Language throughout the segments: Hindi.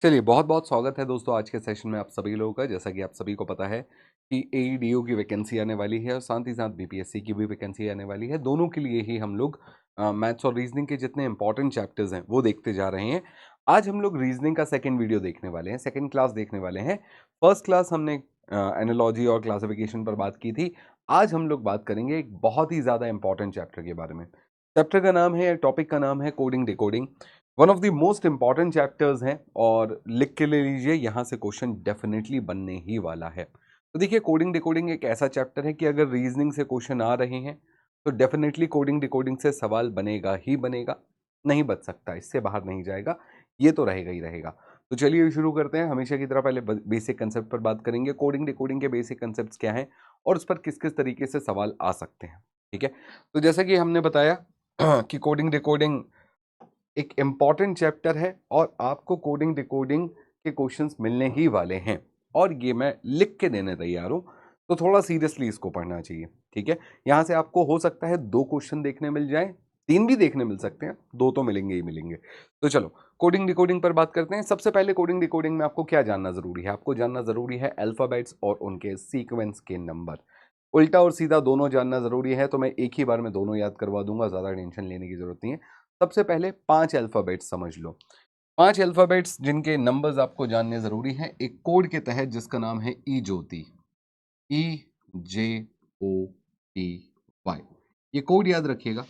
चलिए, बहुत-बहुत स्वागत है दोस्तों आज के सेशन में आप सभी लोगों का। जैसा कि आप सभी को पता है कि एईडीओ की वैकेंसी आने वाली है और साथ ही साथ बीपीएससी की भी वैकेंसी आने वाली है। दोनों के लिए ही हम लोग मैथ्स और रीजनिंग के जितने इंपॉर्टेंट चैप्टर्स हैं, वो देखते जा रहे हैं। आज हम लोग रीजनिंग का सेकंड वीडियो देखने वाले हैं, सेकंड क्लास देखने वाले हैं। फर्स्ट क्लास हमने एनालॉजी और क्लासिफिकेशन पर बात की थी। आज हम लोग बात करेंगे एक बहुत ही ज़्यादा इंपॉर्टेंट चैप्टर के बारे में। चैप्टर का नाम है, टॉपिक का नाम है coding decoding. One of the most important chapters हैं और लिख के ले लीजिए, यहाँ से क्वेश्चन डेफिनेटली बनने ही वाला है। तो देखिए, कोडिंग डिकोडिंग एक ऐसा चैप्टर है कि अगर रीजनिंग से क्वेश्चन आ रहे हैं तो डेफिनेटली कोडिंग डिकोडिंग से सवाल बनेगा ही बनेगा, नहीं बच सकता, इससे बाहर नहीं जाएगा, ये तो रहेगा ही रहेगा। तो चलिए शुरू करते हैं। हमेशा की तरह पहले बेसिक कंसेप्ट पर बात करेंगे, कोडिंग डिकोडिंग के बेसिक कंसेप्ट क्या हैं और उस पर किस किस तरीके से सवाल आ सकते हैं। ठीक है, तो जैसा कि हमने बताया कि कोडिंग डिकोडिंग एक इम्पॉर्टेंट चैप्टर है और आपको कोडिंग डिकोडिंग के क्वेश्चंस मिलने ही वाले हैं और ये मैं लिख के देने तैयार हूँ, तो थोड़ा सीरियसली इसको पढ़ना चाहिए। ठीक है, यहाँ से आपको हो सकता है 2 क्वेश्चन देखने मिल जाएं, 3 भी देखने मिल सकते हैं, 2 तो मिलेंगे ही मिलेंगे। तो चलो कोडिंग डिकोडिंग पर बात करते हैं। सबसे पहले कोडिंग डिकोडिंग में आपको क्या जानना जरूरी है? आपको जानना जरूरी है अल्फाबेट्स और उनके सीक्वेंस के नंबर। उल्टा और सीधा दोनों जानना जरूरी है, तो मैं एक ही बार में दोनों याद करवा दूंगा, ज्यादा टेंशन लेने की जरूरत नहीं है। सबसे पहले 5 अल्फाबेट्स समझ लो। 5 अल्फाबेट्स जिनके नंबर्स आपको जानने जरूरी हैं एक कोड के तहत, जिसका नाम है ई ज्योति। EJOTY, ये कोड याद रखिएगा,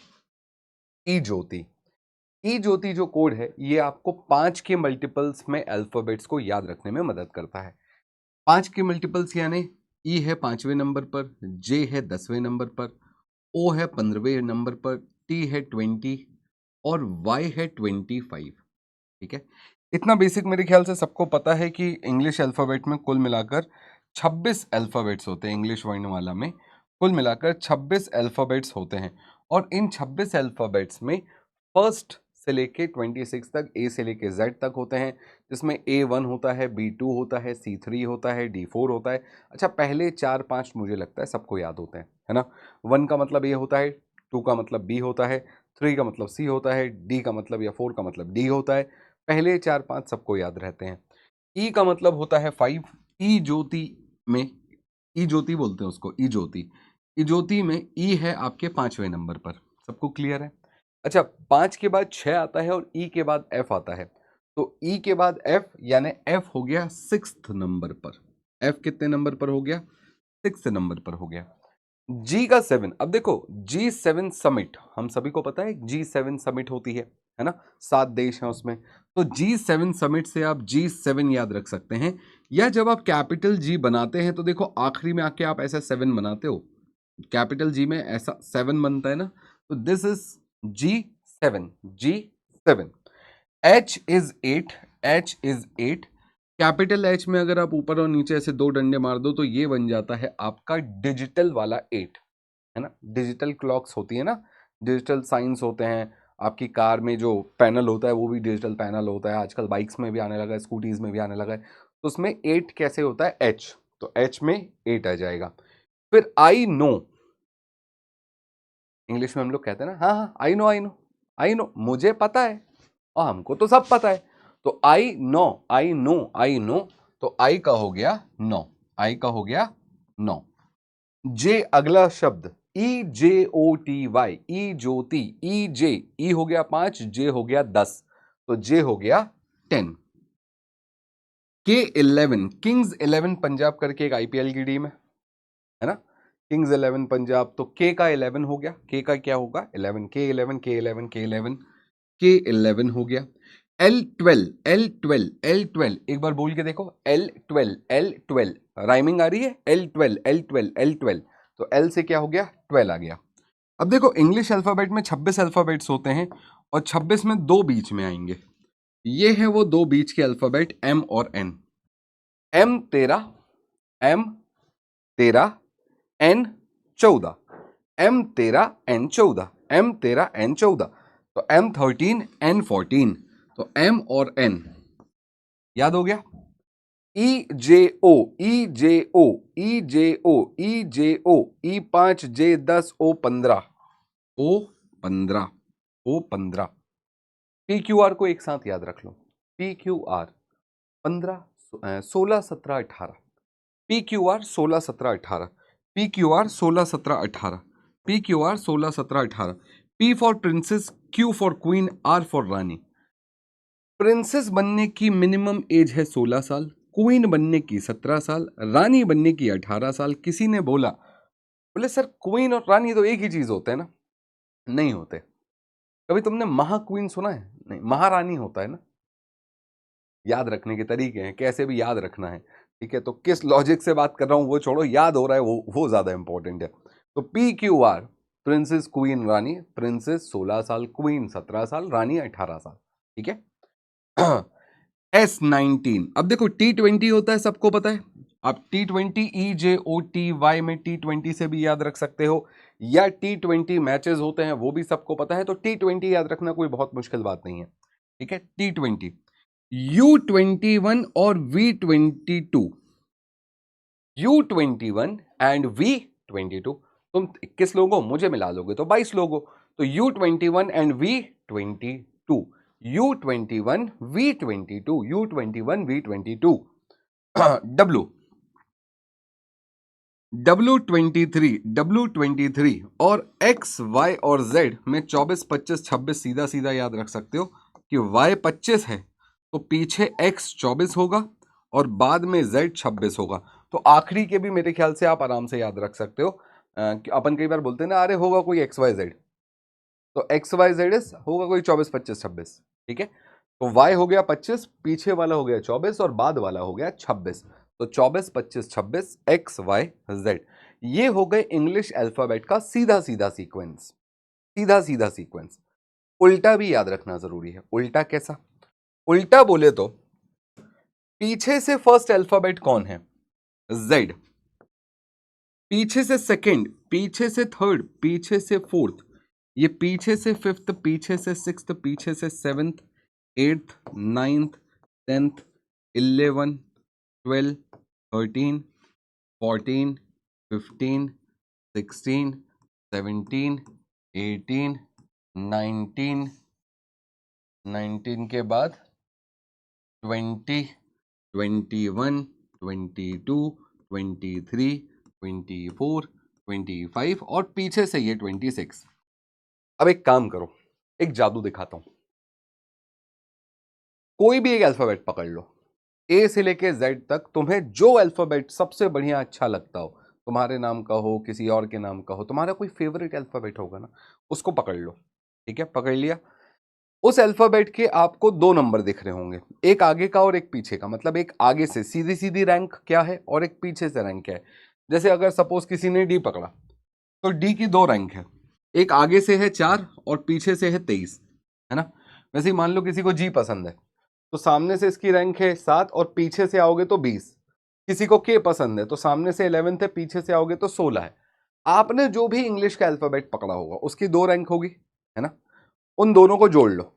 ई ज्योति। ई ज्योति जो कोड है ये आपको 5 के मल्टीपल्स में अल्फाबेट्स को याद रखने में मदद करता है। 5 के मल्टीपल्स यानी ई है 5वें नंबर पर, जे है 10वें नंबर पर, ओ है 15वें नंबर पर, टी है 20 और वाई है 25। ठीक है, इतना बेसिक मेरे ख्याल से सबको पता है कि इंग्लिश अल्फ़ाबेट में कुल मिलाकर 26 अल्फ़ाबेट्स होते हैं। इंग्लिश वर्णमाला में कुल मिलाकर 26 अल्फ़ाबेट्स होते हैं और इन 26 अल्फ़ाबेट्स में फर्स्ट से लेके 26 तक, ए से लेके जेड तक होते हैं, जिसमें A1 होता है, B2 होता है, C3 होता है, D4 होता है। अच्छा, पहले 4-5 मुझे लगता है सबको याद होते हैं, है ना। 1 का मतलब ए होता है, 2 का मतलब बी होता है, 3 का मतलब सी होता है, डी का मतलब या 4 का मतलब डी होता है। पहले 4-5 सबको याद रहते हैं। ई का मतलब होता है 5। ई ज्योति में, ई ज्योति बोलते हैं उसको, ई ज्योति। ई ज्योति में ई है आपके 5वें नंबर पर। सबको क्लियर है? अच्छा, 5 के बाद 6 आता है और ई के बाद एफ आता है। तो ई के बाद एफ यानी एफ हो गया 6th नंबर पर। एफ कितने नंबर पर हो गया? 6th नंबर पर हो गया। जी का 7, अब देखो G7 समिट, हम सभी को पता है G7 समिट होती है ना, 7 देश हैं उसमें। तो G7 समिट से आप G7 याद रख सकते हैं, या जब आप कैपिटल जी बनाते हैं तो देखो आखिरी में आके आप ऐसा 7 बनाते हो, कैपिटल जी में ऐसा 7 बनता है ना, तो this is G7। G7। H is 8, H is 8। Capital H में अगर आप ऊपर और नीचे ऐसे 2 डंडे मार दो तो ये बन जाता है आपका डिजिटल वाला 8, है ना। डिजिटल क्लॉक्स होती है ना, डिजिटल साइंस होते हैं। आपकी कार में जो पैनल होता है वो भी डिजिटल पैनल होता है, आजकल बाइक्स में भी आने लगा है, स्कूटीज में भी आने लगा है। तो उसमें 8 कैसे होता है? एच, तो एच में 8 आ जाएगा। फिर आई नो, इंग्लिश में हम लोग कहते हैं ना, हाँ हाँ I know I know I know, मुझे पता है और हमको तो सब पता है। तो I know, I know, I know, तो आई का हो गया 9, आई का हो गया 9। जे अगला शब्द, EJOTY, ई ज्योति, ई जे, ई हो गया 5, जे हो गया 10, तो जे हो गया 10। K11, किंग्स 11 पंजाब करके एक IPL की टीम है ना, किंग्स 11 पंजाब। तो के का 11 हो गया, के का क्या होगा? 11, K11, K11, K11, K11 हो गया। L12, L12, L12, एक बार बोल के देखो, L12, L12, राइमिंग आ रही है, L12, L12, L12, तो L से क्या हो गया? 12 आ गया। अब देखो, इंग्लिश अल्फाबेट में 26 अल्फाबेट्स होते हैं और 26 में 2 बीच में आएंगे। ये है वो 2 बीच के अल्फाबेट, M और N। M 13, M 13, N 14, M 13, N 14, M 13, N 14, तो M 13, N 14, तो M और N याद हो गया। EJO, EJO, EJO, EJO, E5, J10, O15, O15, O15। PQR को एक साथ याद रख लो, PQR। 15, 16, 17, 18, PQR 16, 17, 18, PQR 16, 17, 18, PQR 16, 17, 18, P for princess, Q for queen, R for Rani. Princess बनने की मिनिमम एज है 16 साल, क्वीन बनने की 17 साल, रानी बनने की 18 साल। किसी ने बोला, बोले सर क्वीन और रानी तो एक ही चीज होते हैं ना? नहीं होते। कभी तुमने महाक्वीन सुना है? नहीं, महारानी होता है ना। याद रखने के तरीके हैं, कैसे भी याद रखना है, ठीक है? तो किस लॉजिक से बात कर रहा हूं वो छोड़ो, याद हो रहा है वो ज्यादा इंपॉर्टेंट है। तो PQR, प्रिंसेस क्वीन रानी, प्रिंसेस 16 साल, क्वीन 17 साल, रानी 18 साल, ठीक है? S19, अब देखो T20 होता है, सबको पता है। आप T20 EJOTY में T20 से भी याद रख सकते हो, या T20 मैचेस होते हैं वो भी सबको पता है। तो T20 याद रखना कोई बहुत मुश्किल बात नहीं है, ठीक है? T20, U21 और V22, U21 एंड V22, तुम 21 लोग हो, मुझे मिला लोगे तो 22 लोग हो। तो U21 and V22, U21 V22, U21 V22। W23 और X, Y और Z में 24, 25, 26 सीधा सीधा याद रख सकते हो कि Y 25 है तो पीछे X 24 होगा और बाद में Z 26 होगा। तो आखिरी के भी मेरे ख्याल से आप आराम से याद रख सकते हो। अपन कई बार बोलते हैं ना, अरे होगा कोई XYZ, तो XYZ होगा कोई 24, 25, 26, ठीक है? तो Y हो गया 25, पीछे वाला हो गया 24 और बाद वाला हो गया 26। तो 24, 25, 26, XYZ, ये हो गए इंग्लिश अल्फाबेट का सीधा सीधा सीक्वेंस, सीधा सीधा सीक्वेंस। उल्टा भी याद रखना जरूरी है। उल्टा कैसा? उल्टा बोले तो पीछे से फर्स्ट अल्फाबेट कौन है? Z, पीछे से सेकंड, पीछे से थर्ड, पीछे से फोर्थ, ये पीछे से फिफ्थ, पीछे से सिक्स्थ, पीछे से सेवेंथ, एट्थ, नाइन्थ, 10th, 11, 12, 13, 14, 15, 16, 17, 18, 19 के बाद 20, 21, 22, 23, 24, 25 और पीछे से ये 26। अब एक काम करो, एक जादू दिखाता हूं। कोई भी एक अल्फाबेट पकड़ लो, ए से लेके जेड तक, तुम्हें जो अल्फाबेट सबसे बढ़िया अच्छा लगता हो, तुम्हारे नाम का हो, किसी और के नाम का हो, तुम्हारा कोई फेवरेट अल्फाबेट होगा ना, उसको पकड़ लो, ठीक है? पकड़ लिया। उस अल्फाबेट के आपको दो नंबर दिख रहे होंगे, एक आगे का और एक पीछे का। मतलब एक आगे से सीधी सीधी रैंक क्या है और एक पीछे से रैंक क्या है। जैसे अगर सपोज किसी ने डी पकड़ा तो डी की दो रैंक है, एक आगे से है 4 और पीछे से है 23, है ना? वैसे ही मान लो किसी को जी पसंद है तो सामने से इसकी रैंक है 7 और पीछे से आओगे तो 20। किसी को के पसंद है तो सामने से 11 है, पीछे से आओगे तो 16 है। आपने जो भी इंग्लिश का अल्फाबेट पकड़ा होगा उसकी दो रैंक होगी, है ना? उन दोनों को जोड़ लो,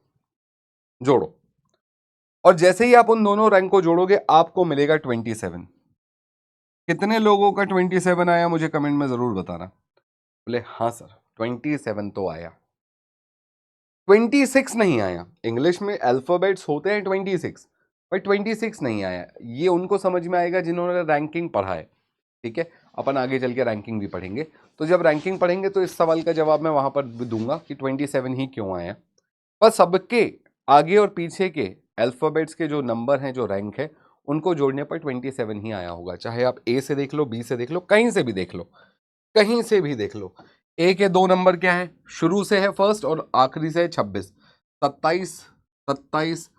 जोड़ो, और जैसे ही आप उन दोनों रैंक को जोड़ोगे आपको मिलेगा 27। कितने लोगों का 27 आया मुझे कमेंट में जरूर बताना। बोले हाँ सर 27 तो आया, 26 नहीं आया। इंग्लिश में अल्फाबेट्स होते हैं 26, पर 26 नहीं आया। ये उनको समझ में आएगा जिन्होंने रैंकिंग पढ़ा है, ठीक है? अपन आगे चल के रैंकिंग भी पढ़ेंगे, तो जब रैंकिंग पढ़ेंगे तो इस सवाल का जवाब मैं वहां पर दूंगा कि 27 ही क्यों आया। पर सबके आगे और पीछे के अल्फाबेट्स के जो नंबर हैं, जो रैंक है, उनको जोड़ने पर 27 ही आया होगा। चाहे आप ए से देख लो, बी से देख लो, कहीं से भी देख लो, कहीं से भी देख लो। ए के दो नंबर क्या है? शुरू से है फर्स्ट और आखिरी से है 26, 27, 27,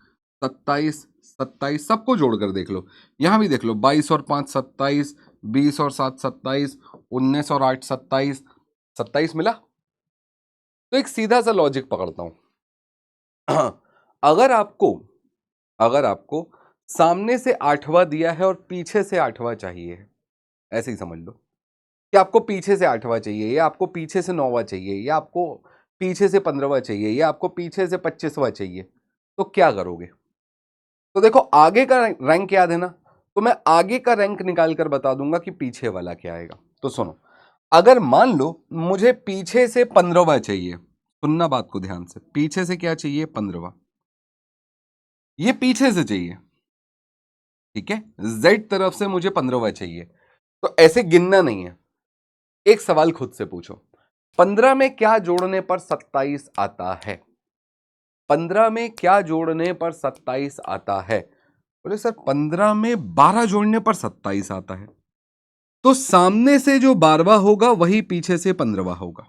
27, 27, सबको जोड़कर देख लो। यहां भी देख लो, 22 और 5 27, 20 और 7 27, 19 और 8 27, 27 मिला। तो एक सीधा सा लॉजिक पकड़ता हूं। अगर आपको सामने से 8वां दिया है और पीछे से 8वां चाहिए, ऐसे ही समझ लो कि आपको पीछे से 8वां चाहिए, या आपको पीछे से 9वां चाहिए, या आपको पीछे से 15वां चाहिए, या आपको पीछे से 25वां चाहिए, तो क्या करोगे? तो देखो, आगे का रैंक याद है ना, तो मैं आगे का रैंक निकाल कर बता दूंगा कि पीछे वाला क्या आएगा। तो सुनो, अगर मान लो मुझे पीछे से 15वां चाहिए, सुनना बात को ध्यान से, पीछे से क्या चाहिए? 15वां, ये पीछे से चाहिए, ठीक है, Z तरफ से मुझे 15वां चाहिए, तो ऐसे गिनना नहीं है। एक सवाल खुद से पूछो, 15 में क्या जोड़ने पर 27 आता है? 15 में क्या जोड़ने पर 27 आता है? बोले सर 15 में 12 जोड़ने पर 27 आता है। तो सामने से जो 12वां होगा वही पीछे से 15वां होगा,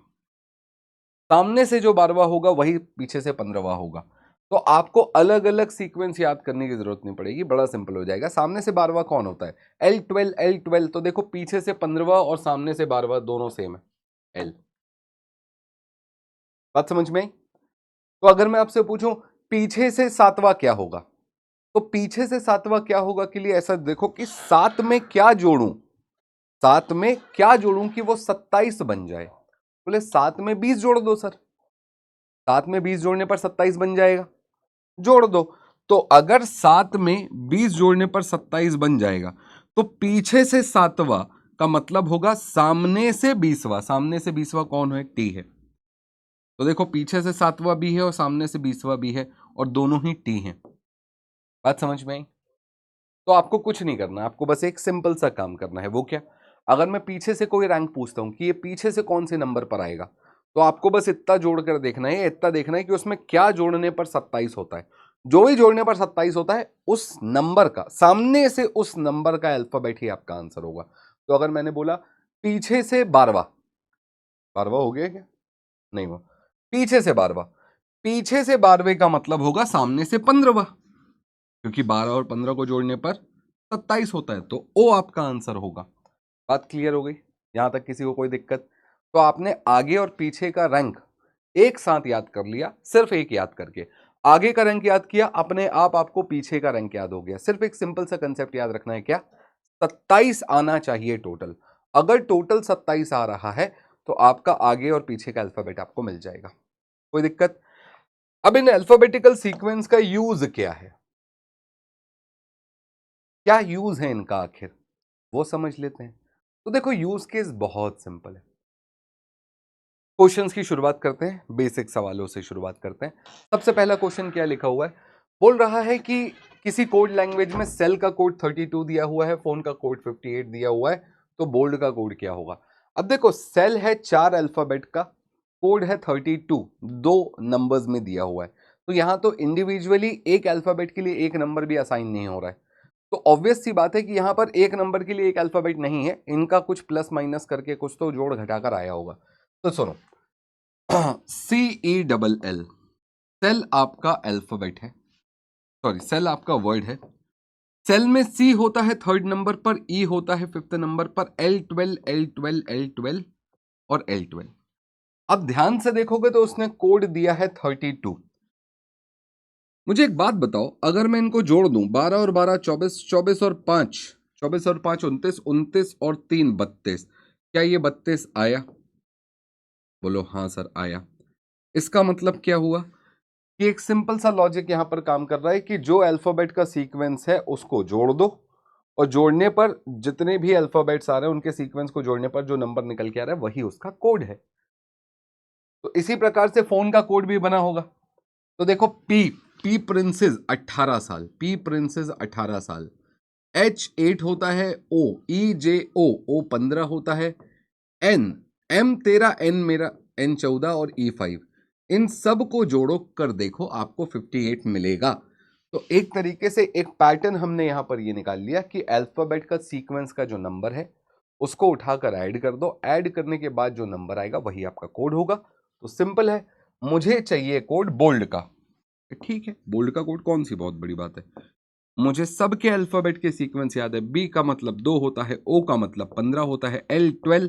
सामने से जो 12वां होगा वही पीछे से 15वां होगा। तो आपको अलग अलग सीक्वेंस याद करने की जरूरत नहीं पड़ेगी, बड़ा सिंपल हो जाएगा। सामने से 12वां कौन होता है? L12 L12, तो देखो पीछे से 15वां और सामने से 12वां दोनों सेम है, L। बात समझ में आई? तो अगर मैं आपसे पूछूं पीछे से 7वां क्या होगा, तो पीछे से 7वां क्या होगा के लिए ऐसा देखो कि 7 में क्या जोड़ूं, 7 में क्या जोड़ूं कि वो 27 बन जाए। बोले 7 में 20 जोड़ दो सर, 7 में 20 जोड़ने पर 27 बन जाएगा, जोड़ दो। तो अगर 7 में 20 जोड़ने पर 27 बन जाएगा, तो पीछे से 7वां का मतलब होगा सामने से 20वां। सामने से 20वां कौन है? टी है। तो देखो पीछे से 7वां भी है और सामने से 20वां भी है, और दोनों ही टी हैं। बात समझ में आई? तो आपको कुछ नहीं करना, आपको बस एक सिंपल सा काम करना है। वो क्या? अगर मैं पीछे से कोई रैंक पूछता हूं कि ये पीछे से कौन से नंबर पर आएगा, तो आपको बस इतना जोड़कर देखना है, इतना देखना है कि उसमें क्या जोड़ने पर 27 होता है। जो भी जोड़ने पर 27 होता है उस नंबर का, सामने से उस नंबर का अल्फाबेट ही आपका आंसर होगा। तो अगर मैंने बोला पीछे से 12वां, 12वां हो गया क्या? नहीं हुआ। पीछे से 12वां, पीछे से 12वें का मतलब होगा सामने से 15वां, क्योंकि 12 और 15 को जोड़ने पर 27 होता है, तो ओ आपका आंसर होगा। बात क्लियर हो गई? यहां तक किसी को कोई दिक्कत? तो आपने आगे और पीछे का रैंक एक साथ याद कर लिया, सिर्फ एक याद करके। आगे का रैंक याद किया, अपने आप आपको पीछे का रैंक याद हो गया। सिर्फ एक सिंपल सा कंसेप्ट याद रखना है, क्या? 27 आना चाहिए टोटल। अगर टोटल 27 आ रहा है तो आपका आगे और पीछे का अल्फाबेट आपको मिल जाएगा। कोई दिक्कत? अब इन अल्फाबेटिकल सीक्वेंस का यूज क्या है, क्या यूज है इनका आखिर, वो समझ लेते हैं। तो देखो यूज केस बहुत सिंपल है। क्वेश्चंस की शुरुआत करते हैं, बेसिक सवालों से शुरुआत करते हैं। सबसे पहला क्वेश्चन क्या लिखा हुआ है? बोल रहा है कि किसी कोड लैंग्वेज में सेल का कोड 32 दिया हुआ है, फोन का कोड 58 दिया हुआ है, तो बोल्ड का कोड क्या होगा? अब देखो सेल है 4 अल्फाबेट का, कोड है 32, दो नंबर्स में दिया हुआ है। तो यहां तो इंडिविजुअली एक अल्फाबेट के लिए एक नंबर भी असाइन नहीं हो रहा है। तो ऑब्वियस सी बात है कि यहां पर एक नंबर के लिए एक अल्फाबेट नहीं है, इनका कुछ प्लस माइनस करके कुछ तो जोड़ घटाकर आया होगा। तो सुनो, CELL, सेल आपका अल्फाबेट है, सॉरी सेल आपका वर्ड है। सेल में सी होता है थर्ड नंबर पर, ई होता है फिफ्थ नंबर पर, L12 L12 L12 और L12। अब ध्यान से देखोगे तो उसने कोड दिया है 32। मुझे एक बात बताओ, अगर मैं इनको जोड़ दूं 12 और 12 24, 24 और 5 24 और 5 29, 29 और 3 32, क्या ये 32 आया? बोलो हाँ सर आया। इसका मतलब क्या हुआ कि एक सिंपल सा लॉजिक यहां पर काम कर रहा है कि जो अल्फाबेट का सीक्वेंस है उसको जोड़ दो, और जोड़ने पर जितने भी अल्फाबेट्स आ रहे हैं उनके सीक्वेंस को जोड़ने पर जो नंबर निकल के आ रहा है वही उसका कोड है। तो इसी प्रकार से फोन का कोड भी बना होगा। तो देखो पी प्रिंसेस 18 साल, पी प्रिंसेस 18 साल, H8 होता है, O 15 होता है, M 13, N मेरा N 14 और E5, इन सब को जोड़ो कर देखो आपको 58 मिलेगा। तो एक तरीके से एक पैटर्न हमने यहां पर ये निकाल लिया कि अल्फाबेट का सीक्वेंस का जो नंबर है उसको उठाकर ऐड कर दो, ऐड करने के बाद जो नंबर आएगा वही आपका कोड होगा। तो सिंपल है, मुझे चाहिए कोड बोल्ड का। ठीक है, बोल्ड का कोड कौन सी बहुत बड़ी बात है, मुझे सबके अल्फाबेट के सीक्वेंस याद है। बी का मतलब 2 होता है, ओ का मतलब 15 होता है, L12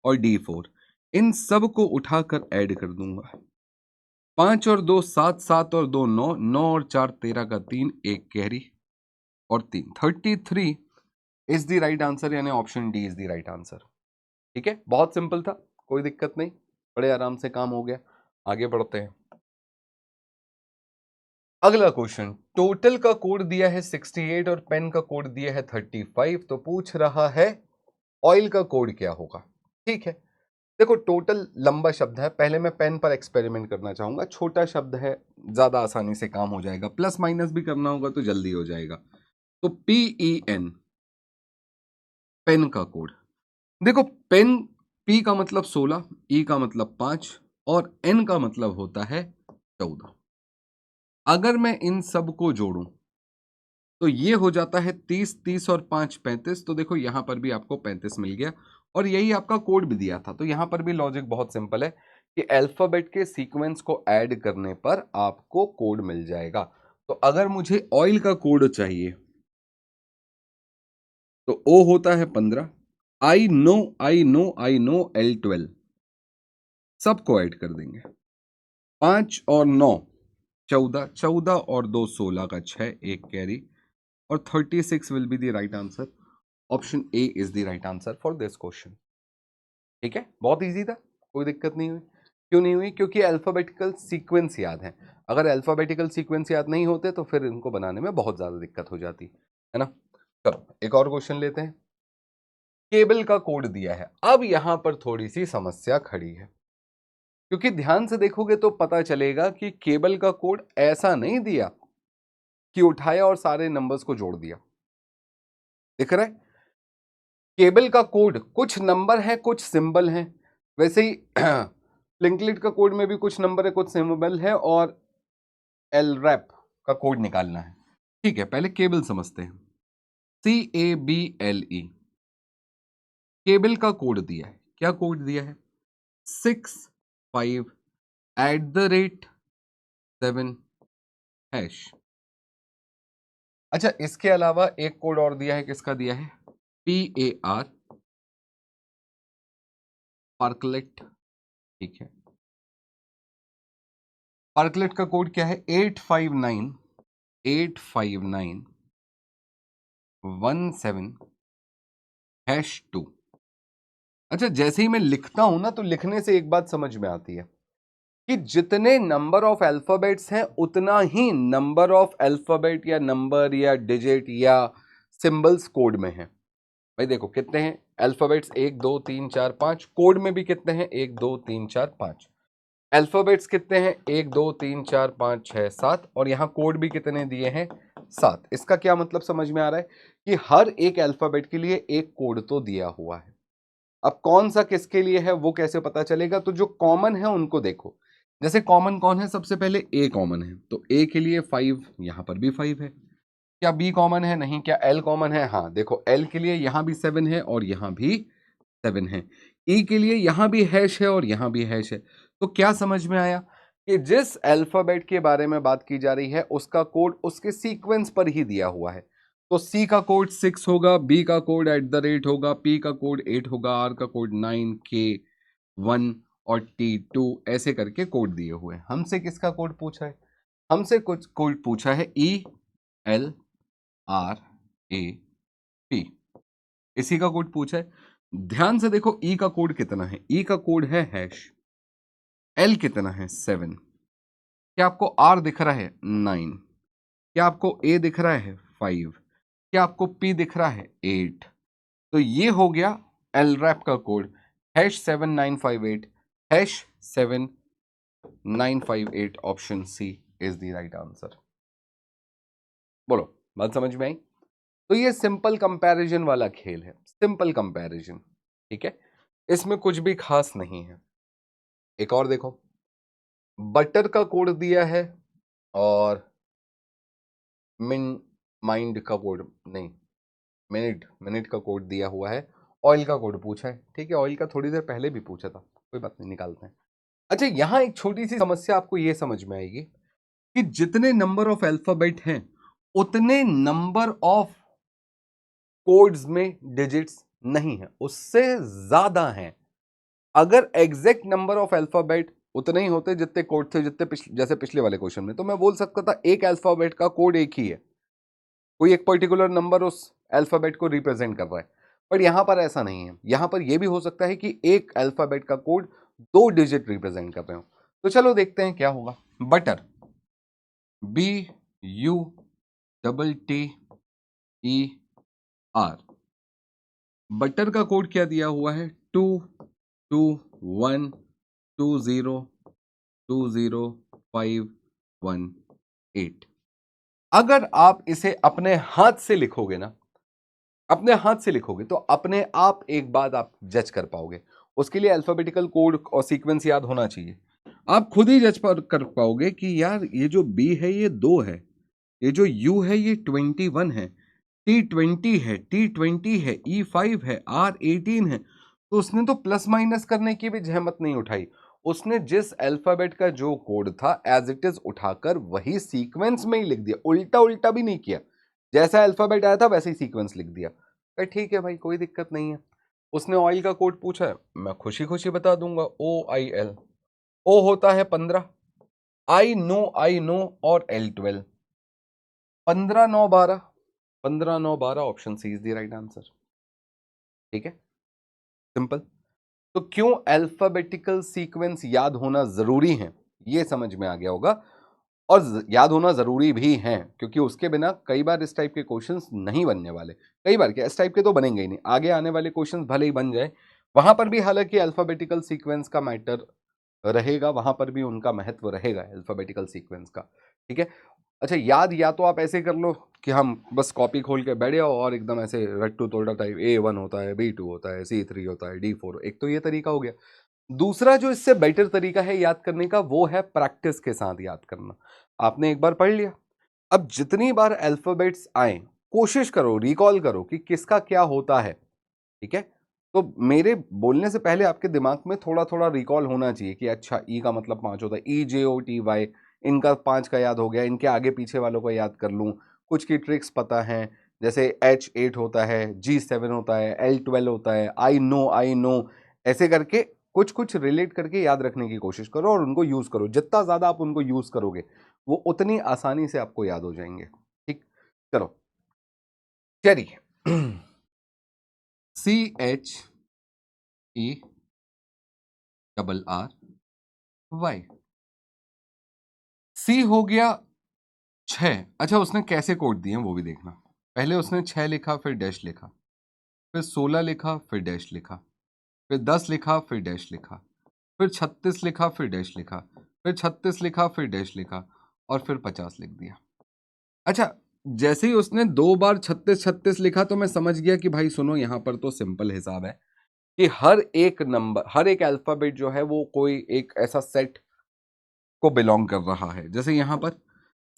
और D4, इन सब को उठाकर ऐड कर दूंगा। 5 और 2 7, 7 और 2 9, 9 और 4 13 का 3, एक कैरी और 3 33 इज द राइट आंसर, यानी option D is the right answer. ठीक है, बहुत सिंपल था, कोई दिक्कत नहीं, बड़े आराम से काम हो गया। आगे बढ़ते हैं। अगला क्वेश्चन, टोटल का कोड दिया है 68 और पेन का कोड दिया है 35, तो पूछ रहा है ऑयल का कोड क्या होगा। ठीक है, देखो टोटल लंबा शब्द है, पहले मैं पेन पर एक्सपेरिमेंट करना चाहूंगा। छोटा शब्द है, ज्यादा आसानी से काम हो जाएगा, प्लस माइनस भी करना होगा तो जल्दी हो जाएगा। तो PEN, पेन का कोड। देखो पेन, P का मतलब 16, E का मतलब 5 और N का मतलब होता है 14। अगर मैं इन सब को जोड़ूं तो ये हो जाता है 30, 30 और 5 35। तो देखो यहां पर भी आपको 35 मिल गया और यही आपका कोड भी दिया था। तो यहां पर भी लॉजिक बहुत सिंपल है कि अल्फाबेट के सीक्वेंस को ऐड करने पर आपको कोड मिल जाएगा। तो अगर मुझे ऑयल का कोड चाहिए तो O होता है 15, आई नो L12, सबको ऐड कर देंगे। 5 और 9 14, 14 और 2 16 का 6, एक कैरी और 36 will be the right answer. Option A is the right answer for this question. ठीक है, बहुत इजी था, कोई दिक्कत नहीं हुई। क्यों नहीं हुई? क्योंकि अल्फाबेटिकल सीक्वेंस याद है। अगर अल्फाबेटिकल सीक्वेंस याद नहीं होते तो फिर इनको बनाने में बहुत ज्यादा दिक्कत हो जाती है ना। चलो एक और क्वेश्चन लेते हैं। केबल का कोड दिया है। अब यहां पर थोड़ी सी समस्या खड़ी है, क्योंकि ध्यान से देखोगे तो पता चलेगा कि केबल का कोड ऐसा नहीं दिया कि उठाया और सारे नंबर्स को जोड़ दिया। दिख रहा है? केबल का कोड कुछ नंबर है, कुछ सिंबल है। वैसे ही लिंकलिट का कोड में भी कुछ नंबर है, कुछ सिंबल है और एल रैप का कोड निकालना है। ठीक है, पहले केबल समझते हैं। CABLE, केबल का कोड दिया है। क्या कोड दिया है? 65@7#। अच्छा, इसके अलावा एक कोड और दिया है। किसका दिया है? PAR, पार्कलेट। ठीक है, पार्कलेट का कोड क्या है? 859 अच्छा, जैसे ही मैं लिखता हूं ना तो लिखने से एक बात समझ में आती है कि जितने नंबर ऑफ अल्फाबेट्स हैं उतना ही नंबर ऑफ अल्फाबेट या नंबर या डिजिट या सिंबल्स कोड में है। भाई देखो कितने हैं अल्फाबेट्स? 1 2 3 4 5। कोड में भी कितने हैं? 1 2 3 4 5। अल्फाबेट्स कितने हैं? 1 2 3 4 5 6 7 और यहां कोड भी कितने दिए हैं? 7। इसका क्या मतलब समझ में आ रहा है कि हर एक अल्फाबेट के लिए एक कोड तो दिया हुआ है। अब कौन सा किसके लिए है वो कैसे पता चलेगा? तो जो कॉमन है उनको देखो। जैसे कॉमन कौन है? सबसे पहले ए कॉमन है, तो ए के लिए 5, यहां पर भी 5 है। क्या बी कॉमन है? नहीं। क्या एल कॉमन है? हाँ, देखो एल के लिए यहां भी 7 है और यहां भी 7 है। ई के लिए यहां भी हैश है और यहां भी हैश है। तो क्या समझ में आया कि जिस अल्फाबेट के बारे में बात की जा रही है उसका कोड उसके सीक्वेंस पर ही दिया हुआ है। तो सी का कोड 6 होगा, बी का कोड @ होगा, पी का कोड 8 होगा, आर का कोड 9, के 1 और टी 2, ऐसे करके कोड दिए हुए हैं। हमसे किसका कोड पूछा है? हमसे कुछ कोड पूछा है ELRAP, इसी का कोड पूछा है। ध्यान से देखो ई का कोड कितना है? ई का कोड है हैश। एल कितना है? 7। क्या आपको आर दिख रहा है? 9। क्या आपको ए दिख रहा है? 5। क्या आपको पी दिख रहा है? 8। तो ये हो गया एल रैप का कोड, #7958, #7958। Option C is the right answer. बोलो, बात समझ में आई? तो ये सिंपल कंपैरिजन वाला खेल है, सिंपल कंपैरिजन। ठीक है, इसमें कुछ भी खास नहीं है। एक और देखो, बटर का कोड दिया है और मिन माइंड का कोड नहीं, मिनट का कोड दिया हुआ है। ऑयल का कोड पूछा है। ठीक है, ऑयल का थोड़ी देर पहले भी पूछा था, कोई बात नहीं, निकालते हैं। अच्छा, यहां एक छोटी सी समस्या आपको यह समझ में आएगी कि जितने नंबर ऑफ अल्फाबेट हैं उतने नंबर ऑफ कोड्स में डिजिट्स नहीं है, उससे ज्यादा हैं। अगर एग्जैक्ट नंबर ऑफ अल्फाबेट उतने ही होते जितने कोड थे, जैसे पिछले वाले क्वेश्चन में, तो मैं बोल सकता था एक अल्फाबेट का कोड एक ही है, कोई एक पर्टिकुलर नंबर उस अल्फाबेट को रिप्रेजेंट कर रहा है। पर यहां पर ऐसा नहीं है। यहां पर यह भी हो सकता है कि एक अल्फाबेट का कोड 2 डिजिट रिप्रेजेंट कर रहे हो। तो चलो देखते हैं क्या होगा। बटर, BUTTER, बटर का कोड क्या दिया हुआ है? 221202051 8। अगर आप इसे अपने हाथ से लिखोगे ना, अपने हाथ से लिखोगे तो अपने आप एक बात आप जज कर पाओगे। उसके लिए अल्फाबेटिकल कोड और सीक्वेंस याद होना चाहिए। आप खुद ही जज कर पाओगे कि यार ये जो बी है ये 2 है, ये जो यू है ये 21 है, T20 है, T20 है, E5 है, R18 है। तो उसने तो प्लस माइनस करने की भी जहमत नहीं उठाई। उसने जिस अल्फाबेट का जो कोड था एज इट इज उठाकर वही सीक्वेंस में ही लिख दिया, उल्टा उल्टा भी नहीं किया। जैसा अल्फाबेट आया था वैसे ही सीक्वेंस लिख दिया। ठीक है भाई, कोई दिक्कत नहीं है। उसने ऑयल का कोड पूछा है, मैं खुशी खुशी बता दूंगा, OIL। ओ होता है 15, आई नो, और L12। 15 9 12, 15 9 12, option C is the right answer. ठीक है, सिंपल। तो क्यों अल्फाबेटिकल सीक्वेंस याद होना जरूरी है ये समझ में आ गया होगा। और याद होना जरूरी भी है क्योंकि उसके बिना कई बार इस टाइप के क्वेश्चंस नहीं बनने वाले। कई बार क्या, इस टाइप के तो बनेंगे ही नहीं। आगे आने वाले क्वेश्चंस भले ही बन जाए, वहां पर भी हालांकि अल्फाबेटिकल सीक्वेंस का मैटर रहेगा, वहां पर भी उनका महत्व रहेगा अल्फाबेटिकल सीक्वेंस का। ठीक है। अच्छा, याद या तो आप ऐसे कर लो कि हम बस कॉपी खोल के बैठ जाओ और एकदम ऐसे रट्टू तोड़ा टाइप, A1 होता है, B2 होता है, C3 होता है, D4, एक तो ये तरीका हो गया। दूसरा जो इससे बेटर तरीका है याद करने का वो है प्रैक्टिस के साथ याद करना। आपने एक बार पढ़ लिया, अब जितनी बार अल्फाबेट्स आए कोशिश करो, रिकॉल करो कि किसका क्या होता है। ठीक है, तो मेरे बोलने से पहले आपके दिमाग में थोड़ा थोड़ा रिकॉल होना चाहिए कि अच्छा ई का मतलब 5 होता है, EJOTY, इनका 5 का याद हो गया, इनके आगे पीछे वालों को याद कर लूं, कुछ की ट्रिक्स पता है, जैसे H8 होता है, G7 होता है, L12 होता है, आई नो, ऐसे करके कुछ कुछ रिलेट करके याद रखने की कोशिश करो और उनको यूज करो। जितना ज्यादा आप उनको यूज करोगे वो उतनी आसानी से आपको याद हो जाएंगे। ठीक, चलो, चलिए। CHERRY, सी हो गया 6। अच्छा, उसने कैसे कोड दिए हैं वो भी देखना। पहले उसने 6 लिखा, फिर डैश लिखा, फिर 16 लिखा, फिर डैश लिखा, फिर 10 लिखा, फिर डैश लिखा, फिर 36 लिखा, फिर डैश लिखा, फिर 36 लिखा, फिर डैश लिखा, और फिर 50 लिख दिया। अच्छा, जैसे ही उसने 2 बार 36 36 लिखा तो मैं समझ गया कि भाई सुनो, यहां पर तो सिंपल हिसाब है कि हर एक नंबर, हर एक अल्फाबेट जो है वो कोई एक ऐसा सेट को बिलोंग कर रहा है। जैसे यहां पर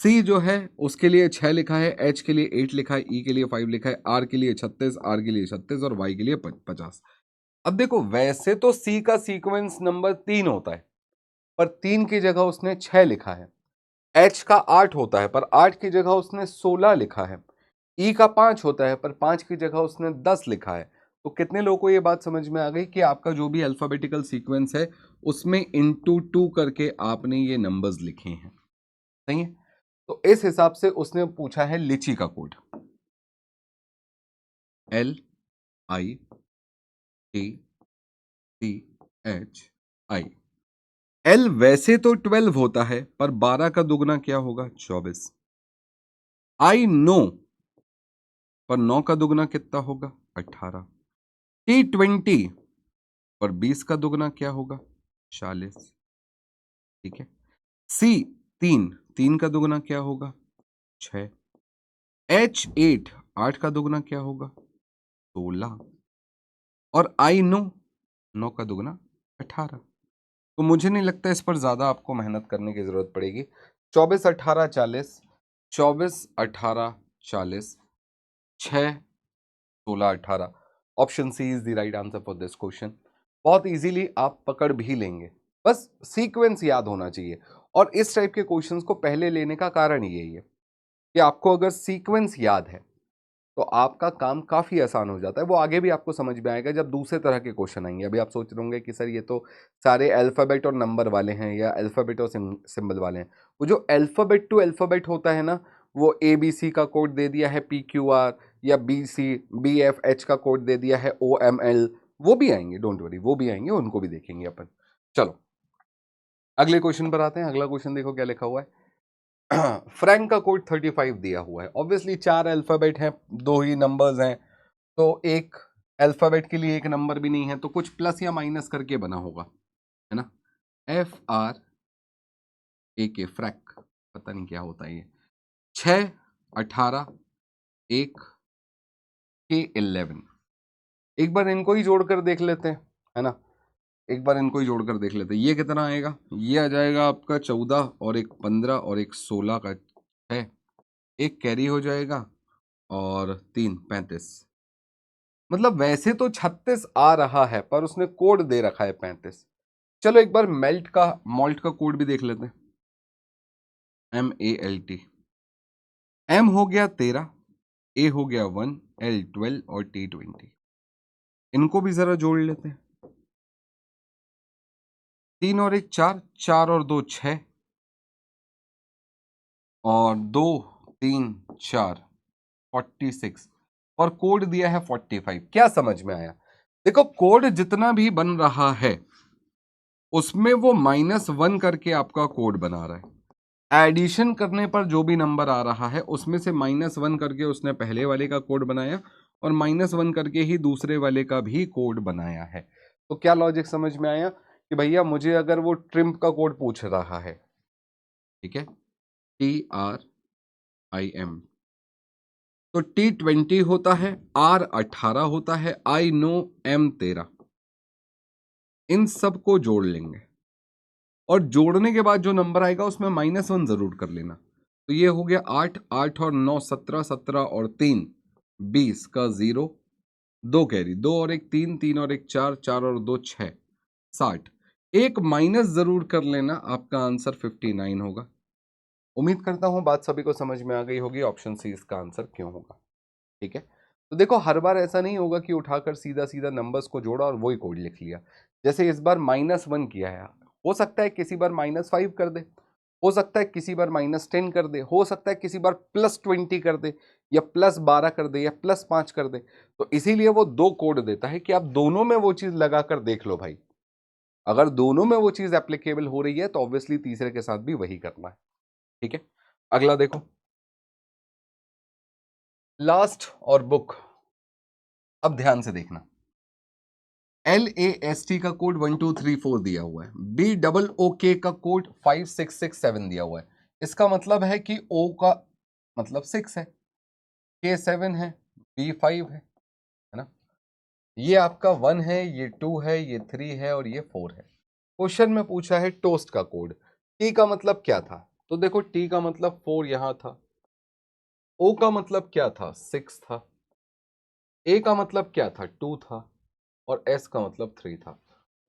सी जो है उसके लिए 6 लिखा है, H के लिए 8 लिखा है, E के लिए 5 लिखा है, R के लिए 36, R के लिए 36 और Y के लिए 50। अब देखो, वैसे तो C का सीक्वेंस नंबर 3 होता है, पर 3 की जगह उसने 6 लिखा है। H का 8 होता है, पर 8 की जगह उसने 16 लिखा है। E का 5 होता है, पर 5 की जगह उसने 10 लिखा है। तो कितने लोगों को ये बात समझ में आ गई कि आपका जो भी अल्फाबेटिकल सीक्वेंस है उसमें इंटू 2 करके आपने ये नंबर्स लिखे हैं। सही है। तो इस हिसाब से उसने पूछा है लीची का कोड, LITCHI। L वैसे तो 12 होता है, पर 12 का दुगना क्या होगा, 24। आई नो, पर 9 का दुगना कितना होगा, 18। T20, पर 20 का दुगना क्या होगा, 40। ठीक है। C 3, 3 का दुगना क्या होगा, 6। H8, 8 का दुगना क्या होगा, 16। और आई नो, 9 का दुगना 18। तो मुझे नहीं लगता इस पर ज्यादा आपको मेहनत करने की जरूरत पड़ेगी। 24 18 40, 24 18 40, 6 16 18, option C is the right answer for this question. बहुत इजीली आप पकड़ भी लेंगे, बस सीक्वेंस याद होना चाहिए। और इस टाइप के क्वेश्चंस को पहले लेने का कारण यही है कि आपको अगर सीक्वेंस याद है तो आपका काम काफी आसान हो जाता है। वो आगे भी आपको समझ में आएगा जब दूसरे तरह के क्वेश्चन आएंगे। अभी आप सोच रहे होंगे कि सर ये तो सारे अल्फाबेट और नंबर वाले हैं या अल्फाबेट और सिंबल वाले हैं। वो जो अल्फाबेट टू अल्फाबेट होता है ना, वो ABC का कोड दे दिया है PQR, या BFH का कोड दे दिया है OML, वो भी आएंगे, डोंट वरी, वो भी आएंगे, उनको भी देखेंगे अपन। चलो अगले क्वेश्चन पर आते हैं। अगला क्वेश्चन देखो क्या लिखा हुआ है। फ्रैंक का कोड 35 दिया हुआ है। ऑब्वियसली 4 अल्फाबेट हैं, 2 ही नंबर्स हैं, तो एक अल्फाबेट के लिए एक नंबर भी नहीं है, तो कुछ प्लस या माइनस करके बना होगा, है ना। FRAK, फ्रैक, पता नहीं क्या होता है ये। 6 18, एक के 11। एक बार इनको ही जोड़कर देख लेते हैं, है ना। एक बार इनको ही जोड़कर देख लेते हैं, ये कितना आएगा, ये आ जाएगा आपका 14 और एक 15 और एक 16 का है, एक कैरी हो जाएगा और 3 35। मतलब वैसे तो 36 आ रहा है पर उसने कोड दे रखा है 35। चलो एक बार मॉल्ट का कोड भी देख लेते हैं। MALT, M हो गया 13, A हो गया 1, L 12 और T 20। इनको भी जरा जोड़ लेते हैं। 3 और 1 4, 4 और 2 6 और 2 3 4 46 और कोड दिया है 45। क्या समझ में आया? देखो कोड जितना भी बन रहा है उसमें वो -1 करके आपका कोड बना रहा है। एडिशन करने पर जो भी नंबर आ रहा है उसमें से -1 करके उसने पहले वाले का कोड बनाया और -1 करके ही दूसरे वाले का भी कोड बनाया है। तो क्या लॉजिक समझ में आया कि भैया मुझे अगर वो ट्रिम्प का कोड पूछ रहा है, ठीक है, TRIM, तो T20 होता है, R18 होता है, I नो M13। इन सब को जोड़ लेंगे और जोड़ने के बाद जो नंबर आएगा उसमें -1 जरूर कर लेना। तो ये हो गया 8, 8 और 9 17, 17 और 3 20 का 0, 2 कैरी, 2 और 1 3, 3 और 1 4, 4 और 2 6 60। एक माइनस जरूर कर लेना, आपका आंसर 59 होगा। उम्मीद करता हूं बात सभी को समझ में आ गई होगी, ऑप्शन सी इसका आंसर क्यों होगा। ठीक है, तो देखो हर बार ऐसा नहीं होगा कि उठाकर सीधा सीधा नंबर्स को जोड़ा और वही कोड लिख लिया। जैसे इस बार -1 किया है, हो सकता है किसी बार -5 कर दे, हो सकता है किसी बार -10 कर दे, हो सकता है किसी बार +20 कर दे या +12 कर दे या +5 कर दे। तो इसीलिए वो 2 कोड देता है कि आप दोनों में वो चीज लगाकर देख लो भाई। अगर दोनों में वो चीज एप्लीकेबल हो रही है तो ऑब्वियसली तीसरे के साथ भी वही करना है। ठीक है, अगला देखो, लास्ट और बुक। अब ध्यान से देखना, LAST का कोड 1234 दिया हुआ है, BOOK का कोड 5667 दिया हुआ है। इसका मतलब है कि O का मतलब 6 है, K 7 है, B 5 है ना। ये आपका 1 है, ये 2 है, ये 3 है और ये 4 है। क्वेश्चन में पूछा है टोस्ट का कोड, T का मतलब क्या था? तो देखो T का मतलब 4 यहां था, O का मतलब क्या था, 6 था, A का मतलब क्या था, 2 था और S का मतलब 3 था।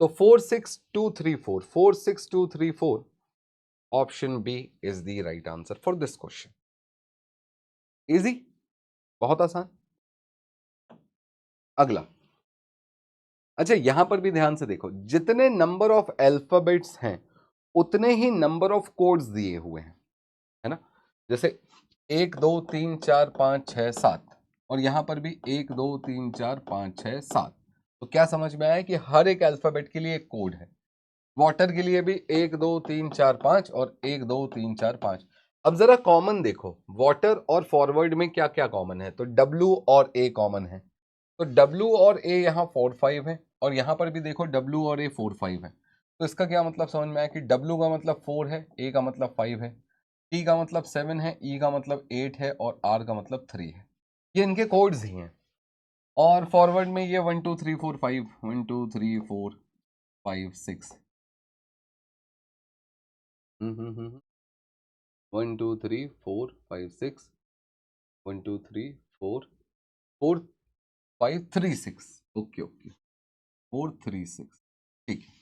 तो 46234, 46234, option B is the right answer for this question. Easy, बहुत आसान। अगला, अच्छा यहां पर भी ध्यान से देखो, जितने नंबर ऑफ अल्फाबेट्स हैं उतने ही नंबर ऑफ कोड्स दिए हुए हैं, है ना। जैसे 1 2 3 4 5 6 7 और यहां पर भी 1 2 3 4 5 6 7। तो क्या समझ में आया कि हर एक अल्फाबेट के लिए एक कोड है। वाटर के लिए भी 1 2 3 4 5 और 1 2 3 4 5। अब जरा कॉमन देखो, वाटर और फॉरवर्ड में क्या क्या कॉमन है, तो W और A कॉमन है। तो W और A यहाँ 4 5 है और यहाँ पर भी देखो W और A 4 5 है। तो इसका क्या मतलब समझ में आया कि W का मतलब 4 है, A का मतलब 5 है, T का मतलब 7 है, E का मतलब 8 है और R का मतलब 3 है। ये इनके कोड्स ही हैं। और फॉरवर्ड में ये 1 2 3 4 5, 1 2 3 4 5 6, 1 2 3 4 5 6, 1 2 3 4 4 5 3 6। ओके ओके, 4 3 6, ठीक है।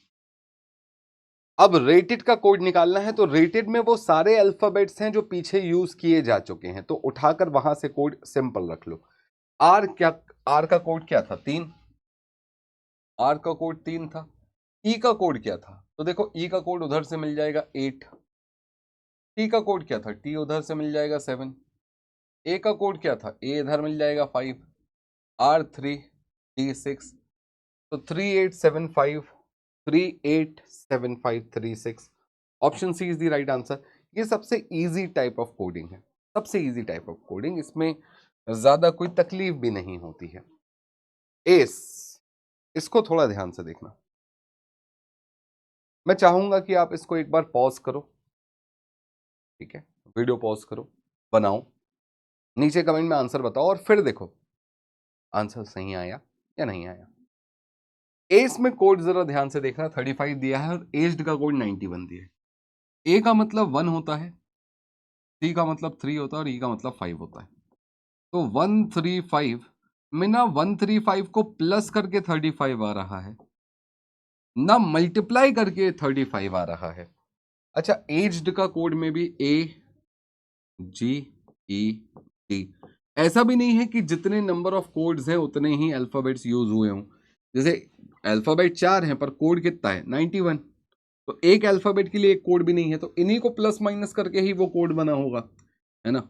अब रेटेड का कोड निकालना है, तो रेटेड में वो सारे अल्फाबेट्स हैं जो पीछे यूज किए जा चुके हैं, तो उठाकर वहां से कोड सिंपल रख लो। आर क्या, आर का कोड क्या था, 3। आर का कोड 3 था। ई का कोड क्या था, तो देखो ई का कोड उधर से मिल जाएगा 8। टी का कोड क्या था, टी उधर से मिल जाएगा 7। ए का कोड क्या था, ए इधर मिल जाएगा 5। R3, D6, तो 3875, 387536, option C is the right answer. ये सबसे इजी टाइप ऑफ कोडिंग है, सबसे इजी टाइप ऑफ कोडिंग, इसमें ज्यादा कोई तकलीफ भी नहीं होती है। एस, इसको थोड़ा ध्यान से देखना, मैं चाहूंगा कि आप इसको एक बार पॉज करो, ठीक है, वीडियो पॉज करो, बनाओ नीचे कमेंट में आंसर बताओ और फिर देखो आंसर सही आया या नहीं आया। एस में कोड जरा ध्यान से देखना, 35 दिया है और एज्ड का कोड 91 दिया है। ए का मतलब 1 होता है, सी का मतलब 3 होता है और ई का मतलब 5 होता है। तो 135 में ना 135 को प्लस करके 35 आ रहा है, ना मल्टीप्लाई करके 35 आ रहा है। अच्छा, एज्ड का कोड में भी ए जी ई डी, ऐसा भी नहीं है कि जितने नंबर ऑफ कोड्स हैं उतने ही अल्फाबेट्स यूज हुए हों। जैसे अल्फाबेट 4 हैं पर कोड कितना है 91, तो एक अल्फाबेट के लिए एक कोड भी नहीं है, तो इन्हीं को प्लस माइनस करके ही वो कोड बना होगा, है ना।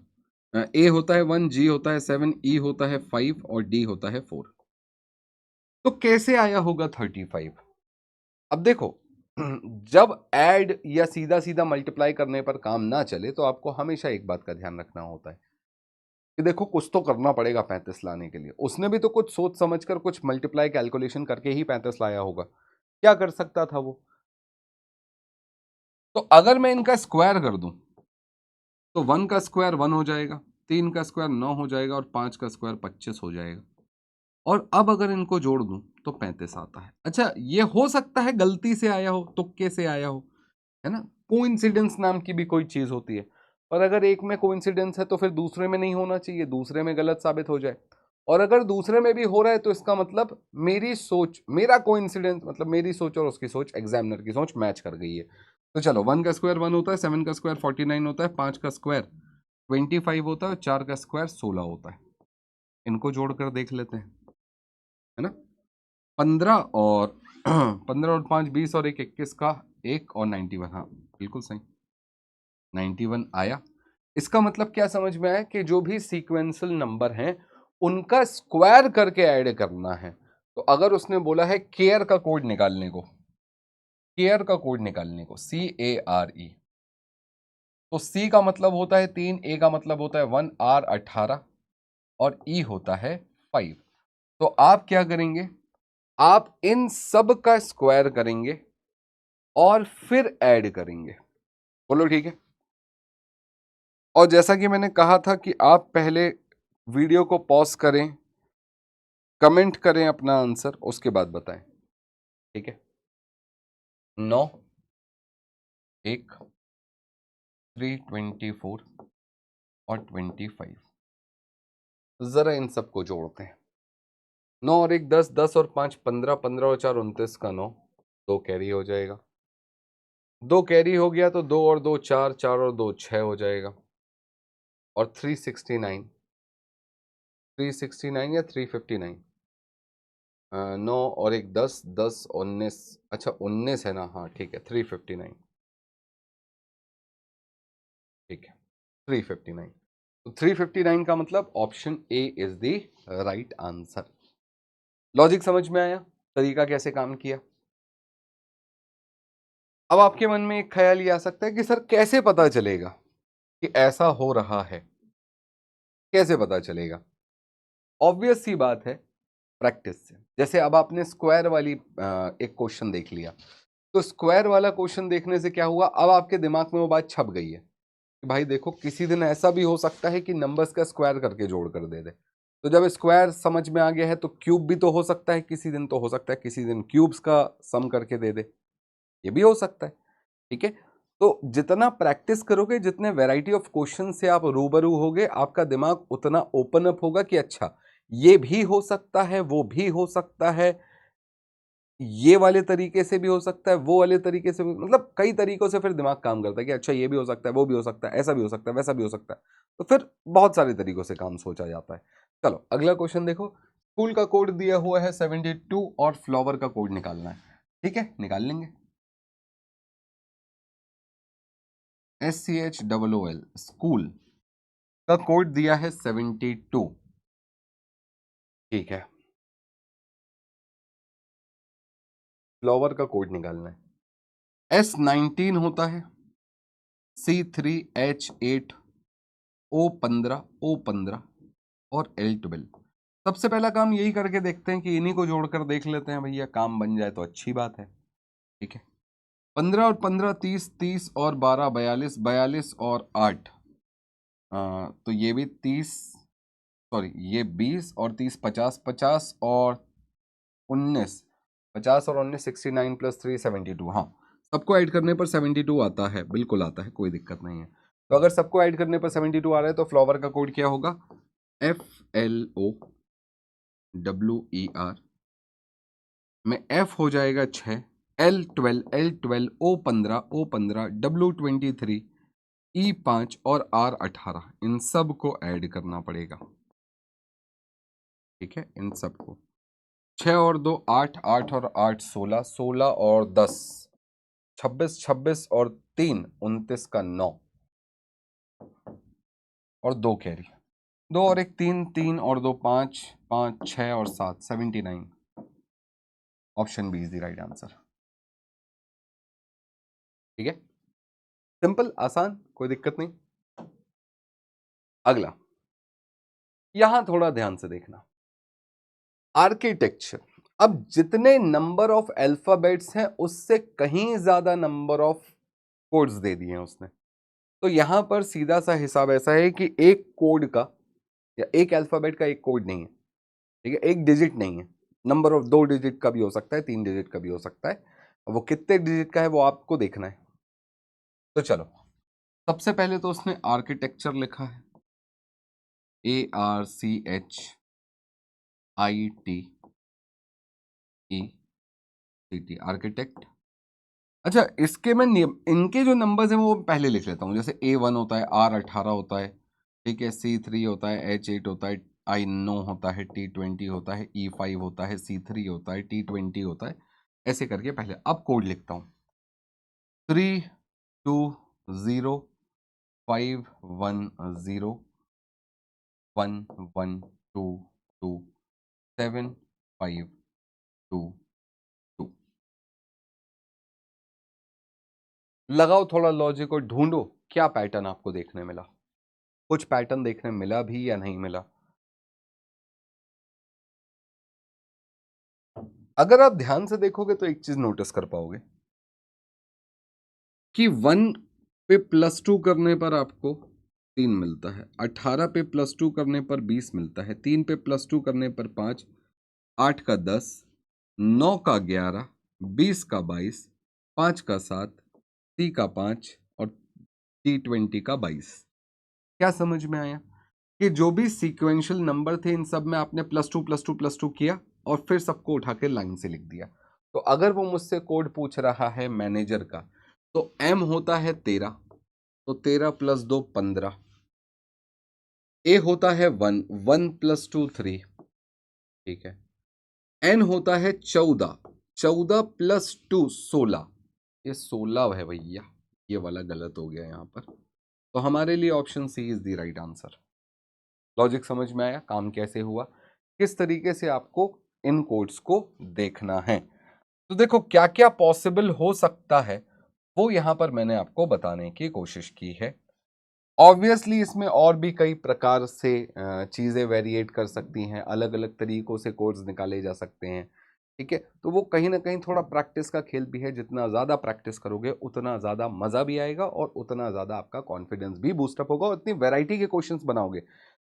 ए होता है 1, जी होता है 7, ई होता है 5 और डी होता है 4। तो कैसे आया होगा 35? अब देखो, जब ऐड या सीधा सीधा मल्टीप्लाई करने पर काम ना चले तो आपको हमेशा एक बात का ध्यान रखना होता है कि देखो कुछ तो करना पड़ेगा 35 लाने के लिए। उसने भी तो कुछ सोच समझकर कुछ मल्टीप्लाई कैलकुलेशन करके ही 35 लाया होगा। क्या कर सकता था वो? तो अगर मैं इनका स्क्वायर कर दूं तो 1 का स्क्वायर 1 हो जाएगा, 3 का स्क्वायर 9 हो जाएगा और 5 का स्क्वायर 25 हो जाएगा। और अब अगर इनको जोड़ दूं तो 35 आता है। अच्छा, ये हो सकता है गलती से आया हो, तुक्के से आया हो, है ना। कोइंसिडेंस नाम की भी कोई चीज होती है, और अगर एक में कोइंसिडेंस है तो फिर दूसरे में नहीं होना चाहिए, दूसरे में गलत साबित हो जाए। और अगर दूसरे में भी हो रहा है तो इसका मतलब मेरी सोच, मेरा कोइंसिडेंस मतलब मेरी सोच और उसकी सोच, एग्जामिनर की सोच मैच कर गई है। तो चलो, 1 का स्क्वायर 1 होता है, 7 का स्क्वायर 49 होता है, 5 का स्क्वायर 25 होता है और 4 का स्क्वायर 16 होता है। इनको जोड़कर देख लेते हैं, है ना। 15 और 15 और 5 20 और 1 21 का 1 और 91, हाँ बिल्कुल सही, 91 आया। इसका मतलब क्या समझ में आया कि जो भी सीक्वेंशियल नंबर हैं उनका स्क्वायर करके ऐड करना है। तो अगर उसने बोला है केयर का कोड निकालने को, केयर का कोड निकालने को CARE, तो C का मतलब होता है 3, A का मतलब होता है 1, R 18 और E होता है 5। तो आप क्या करेंगे, आप इन सब का स्क्वायर करेंगे और फिर ऐड करेंगे। बोलो ठीक है। और जैसा कि मैंने कहा था कि आप पहले वीडियो को पॉज करें, कमेंट करें अपना आंसर, उसके बाद बताएं, ठीक है। 9 1 324 और 25, जरा इन सबको जोड़ते हैं। 9 और 1 10, 10 और 5 15, 15 और 4 29 का 9, 2 कैरी हो जाएगा, 2 कैरी हो गया तो 2 और 2 4, 4 और 2 6 हो जाएगा। और 369, 369 या 359, 9 और 1 10, 10 19, अच्छा 19 है ना, हाँ ठीक है 359, ठीक है 359। तो 359 का मतलब option A is the right answer. Logic समझ में आया, तरीका कैसे काम किया। अब आपके मन में एक ख्याल ये आ सकता है कि सर कैसे पता चलेगा कि ऐसा हो रहा है, कैसे पता चलेगा। ऑब्वियस सी बात है, प्रैक्टिस से। जैसे अब आपने स्क्वायर वाली एक क्वेश्चन देख लिया, तो स्क्वायर वाला क्वेश्चन देखने से क्या हुआ, अब आपके दिमाग में वो बात छप गई है कि भाई देखो किसी दिन ऐसा भी हो सकता है कि नंबर्स का स्क्वायर करके जोड़ कर दे दे। तो जब स्क्वायर समझ में आ गया है तो क्यूब भी तो हो सकता है किसी दिन, तो हो सकता है किसी दिन क्यूब्स का सम करके दे दे, ये भी हो सकता है, ठीक है। तो जितना प्रैक्टिस करोगे, जितने वैरायटी ऑफ क्वेश्चन से आप रूबरू होगे, आपका दिमाग उतना ओपन अप होगा कि अच्छा ये भी हो सकता है, वो भी हो सकता है, ये वाले तरीके से भी हो सकता है, वो वाले तरीके से भी, मतलब कई तरीकों से फिर दिमाग काम करता है कि अच्छा ये भी हो सकता है, वो भी हो सकता है, ऐसा भी हो सकता है, वैसा भी हो सकता है। तो फिर बहुत सारे तरीकों से काम सोचा जाता है। चलो अगला क्वेश्चन देखो। स्कूल का कोड दिया हुआ है 72 और फ्लावर का कोड निकालना है, ठीक है निकाल लेंगे। SCHOOL, स्कूल का कोड दिया है 72, ठीक है। फ्लावर का कोड निकालना है। S19 होता है, C3H8, O15 और L12। सबसे पहला काम यही करके देखते हैं कि इन्हीं को जोड़कर देख लेते हैं भैया, काम बन जाए तो अच्छी बात है, ठीक है। 15 और 15 30, 30 और 12 42, 42 और 8, तो ये भी 30 सॉरी ये 20 और 30 50, 50 और 19, 50 और 19 69 प्लस 3 72। हाँ, सबको ऐड करने पर 72 आता है, बिल्कुल आता है, कोई दिक्कत नहीं है। तो अगर सबको ऐड करने पर 72 आ रहा है तो फ्लावर का कोड क्या होगा? FLOWER में F हो जाएगा 6, L12 O15 W23 E5 और R18, इन सब को ऐड करना पड़ेगा। ठीक है, इन सब को 6 और 2 8, 8 और 8 16, 16 और 10 26, 26 और 3 29 का 9 और 2 कैरी, 2 और 1 3, 3 और 2 5, 5 6 और 7 79। Option B is the right answer. ठीक है, सिंपल, आसान, कोई दिक्कत नहीं। अगला, यहां थोड़ा ध्यान से देखना, आर्किटेक्चर। अब जितने नंबर ऑफ अल्फाबेट्स हैं उससे कहीं ज्यादा नंबर ऑफ कोड्स दे दिए हैं उसने। तो यहां पर सीधा सा हिसाब ऐसा है कि एक कोड का या एक अल्फाबेट का एक कोड नहीं है। ठीक है, एक डिजिट नहीं है, नंबर ऑफ 2 डिजिट का भी हो सकता है, 3 डिजिट का भी हो सकता है। वो कितने डिजिट का है वो आपको देखना है। तो चलो, सबसे पहले तो उसने आर्किटेक्चर लिखा है, ARCHITECT, आर्किटेक्ट। अच्छा, इसके मैं इनके जो नंबर्स हैं वो पहले लिख लेता हूँ। जैसे A1 होता है, R18 होता है, ठीक है, C3 होता है, H8 होता है, I9 होता है, T20 होता है, E5 होता है, C3 होता है, T20 होता है, ऐसे करके पहले अब कोड लिखता हूँ। 3 2 0 5 1 0 1 1 2 2 7 5 2 2। लगाओ थोड़ा लॉजिक और ढूंढो क्या पैटर्न आपको देखने मिला। कुछ पैटर्न देखने मिला भी या नहीं मिला? अगर आप ध्यान से देखोगे तो एक चीज नोटिस कर पाओगे कि 1 पे +2 करने पर आपको 3 मिलता है, 18 पे +2 करने पर 20 मिलता है, 3 पे +2 करने पर 5, 8 का 10, 9 का 11, 20 का 22, 5 का 7, C का 5 और T20 का 22। क्या समझ में आया कि जो भी सीक्वेंशियल नंबर थे इन सब में आपने +2 किया और फिर सबको उठा के लाइन से लिख दिया। तो अगर वो मुझसे कोड पूछ रहा है मैनेजर का, तो M होता है 13, तो 13 + 2 15, A होता है 1, 1 + 2 3, ठीक है, N होता है 14, 14 + 2 16, ये 16 है भैया, ये वाला गलत हो गया यहाँ पर। तो हमारे लिए option C is the right answer. Logic समझ में आया, काम कैसे हुआ, किस तरीके से आपको इन कोड्स को देखना है। तो देखो क्या क्या पॉसिबल हो सकता है वो यहां पर मैंने आपको बताने की कोशिश की है। ऑब्वियसली इसमें और भी कई प्रकार से चीजें वेरिएट कर सकती हैं, अलग अलग तरीकों से कोड्स निकाले जा सकते हैं। ठीक है, तो वो कहीं ना कहीं थोड़ा प्रैक्टिस का खेल भी है। जितना ज्यादा प्रैक्टिस करोगे उतना ज्यादा मजा भी आएगा और उतना ज्यादा आपका कॉन्फिडेंस भी बूस्टअप होगा, और इतनी वैरायटी के क्वेश्चंस बनाओगे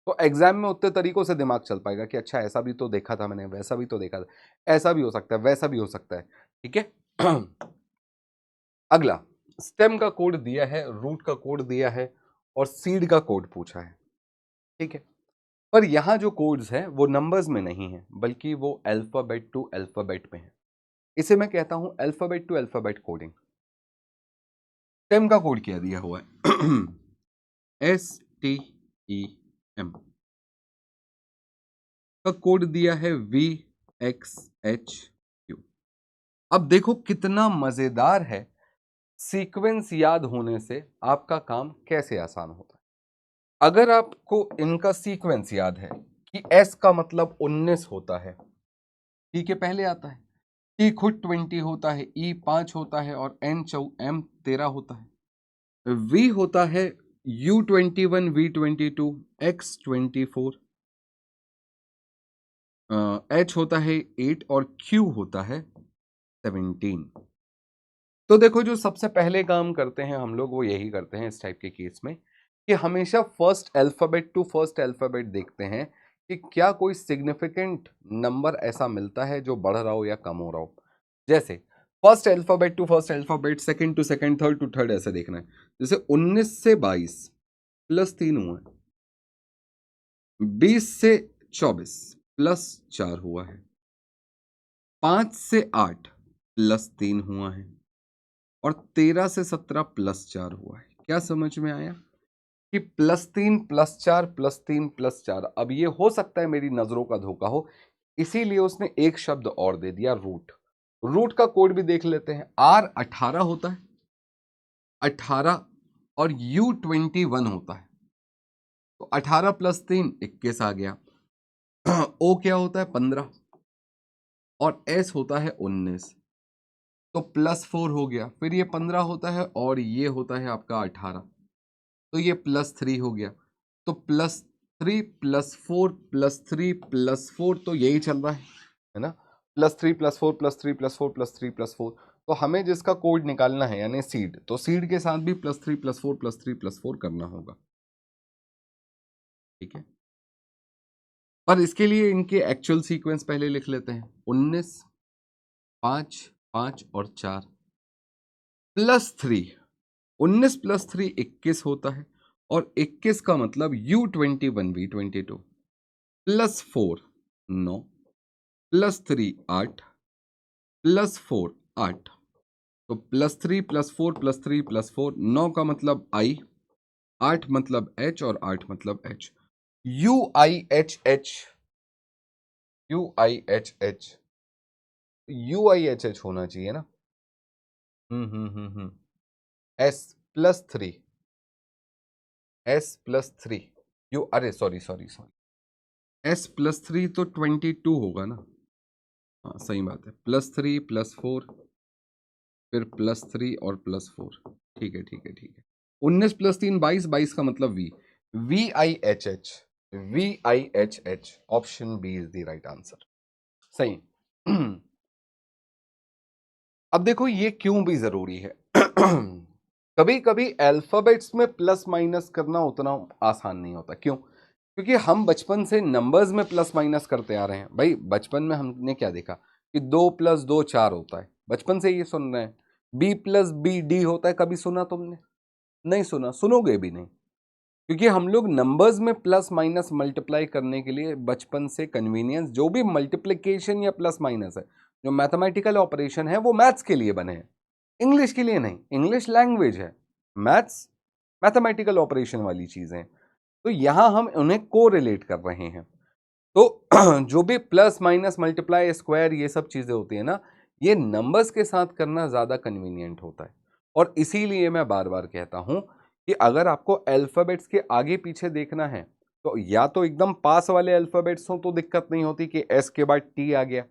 तो एग्जाम में उतने तरीकों से दिमाग चल पाएगा कि अच्छा ऐसा भी तो देखा था मैंने, वैसा भी तो देखा था, ऐसा भी हो सकता है, वैसा भी हो सकता है। ठीक है। अगला, स्टेम का कोड दिया है, रूट का कोड दिया है और सीड का कोड पूछा है। ठीक है, पर यहां जो कोड्स हैं वो नंबर्स में नहीं है, बल्कि वो अल्फाबेट टू अल्फाबेट में है। इसे मैं कहता हूं alphabet to alphabet coding. Stem का कोड क्या दिया हुआ है? STEM का कोड दिया है VXHQ। अब देखो कितना मजेदार है, सीक्वेंस याद होने से आपका काम कैसे आसान होता है। अगर आपको इनका सीक्वेंस याद है कि S का मतलब 19 होता है, T के पहले आता है, T खुद 20 होता है, E 5 होता है और M 13 होता है, V होता है U21, V22, X24, H होता है 8 और Q होता है 17। तो देखो जो सबसे पहले काम करते हैं हम लोग वो यही करते हैं इस टाइप के केस में कि हमेशा first alphabet to first alphabet देखते हैं कि क्या कोई सिग्निफिकेंट नंबर ऐसा मिलता है जो बढ़ रहा हो या कम हो रहा हो। जैसे first alphabet to first alphabet, second to second, third to third, ऐसे देखना है। जैसे 19 से 22 प्लस 3 हुआ है, 20 से 24 प्लस 4 हुआ है, 5 से 8 प्लस 3 हुआ है, और 13 से 17 प्लस 4 हुआ है। क्या समझ में आया कि प्लस 3 प्लस 4 प्लस 3 प्लस 4। अब ये हो सकता है मेरी नजरों का धोखा हो, इसीलिए उसने एक शब्द और दे दिया, रूट। रूट का कोड भी देख लेते हैं। आर 18 होता है, 18, और यू 21 होता है। तो 18 प्लस 3 21 आ गया। ओ क्या होता है 15, और एस होता है 19, तो प्लस 4 हो गया। फिर ये 15 होता है और ये होता है आपका 18, तो ये प्लस 3 हो गया। तो प्लस 3 प्लस 4 प्लस 3 प्लस 4, तो यही चल रहा है ना, plus 3 plus 4 plus 3 plus 4 plus 3 plus 4। तो हमें जिसका कोड निकालना है यानी सीड, तो सीड के साथ भी प्लस 3 प्लस 4 प्लस 3 प्लस 4 करना होगा। ठीक है, पर इसके लिए इनके एक्चुअल सीक्वेंस पहले लिख लेते हैं। 19, 5, 5 और 4 प्लस 3, 19 प्लस 3 21 होता है, और 21 का मतलब U21 V22, plus 4 9, plus 3 8, plus 4 8, तो प्लस 3 प्लस 4 प्लस 3 प्लस 4, 9 का मतलब I, 8 मतलब H, और 8 मतलब H। UIHH, UIHH, UIHH होना चाहिए ना। S plus 3, S plus 3, you, अरे sorry sorry sorry, S plus 3 तो 22 होगा ना। हाँ सही बात है, प्लस 3 प्लस 4 फिर प्लस 3 और प्लस 4। ठीक है ठीक है ठीक है। 19 प्लस 3 22, 22 का मतलब V, VIHH, VIHH, option B is the right answer. सही। अब देखो ये क्यों भी जरूरी है। कभी कभी अल्फाबेट्स में प्लस माइनस करना उतना आसान नहीं होता। क्यों? क्योंकि हम बचपन से नंबर्स में प्लस माइनस करते आ रहे हैं। भाई बचपन में हमने क्या देखा कि 2 + 2 4 होता है, बचपन से ये सुन रहे हैं। B + B D होता है, कभी सुना तुमने? नहीं सुना, सुनोगे भी नहीं, क्योंकि हम लोग नंबर्स में प्लस माइनस मल्टीप्लाई करने के लिए बचपन से कन्वीनियंस, जो भी मल्टीप्लिकेशन या प्लस माइनस है, जो मैथमेटिकल ऑपरेशन है, वो मैथ्स के लिए बने हैं, इंग्लिश के लिए नहीं। इंग्लिश लैंग्वेज है, मैथ्स मैथमेटिकल ऑपरेशन वाली चीजें हैं। तो यहां हम उन्हें को रिलेट कर रहे हैं। तो जो भी प्लस माइनस मल्टीप्लाई स्क्वायर ये सब चीजें होती है ना, ये नंबर्स के साथ करना ज्यादा कन्वीनियंट होता है। और इसीलिए मैं बार बार कहता हूं कि अगर आपको अल्फाबेट्स के आगे पीछे देखना है, तो या तो एकदम पास वाले अल्फाबेट्स हो तो दिक्कत नहीं होती कि एस के बाद टी आ गया,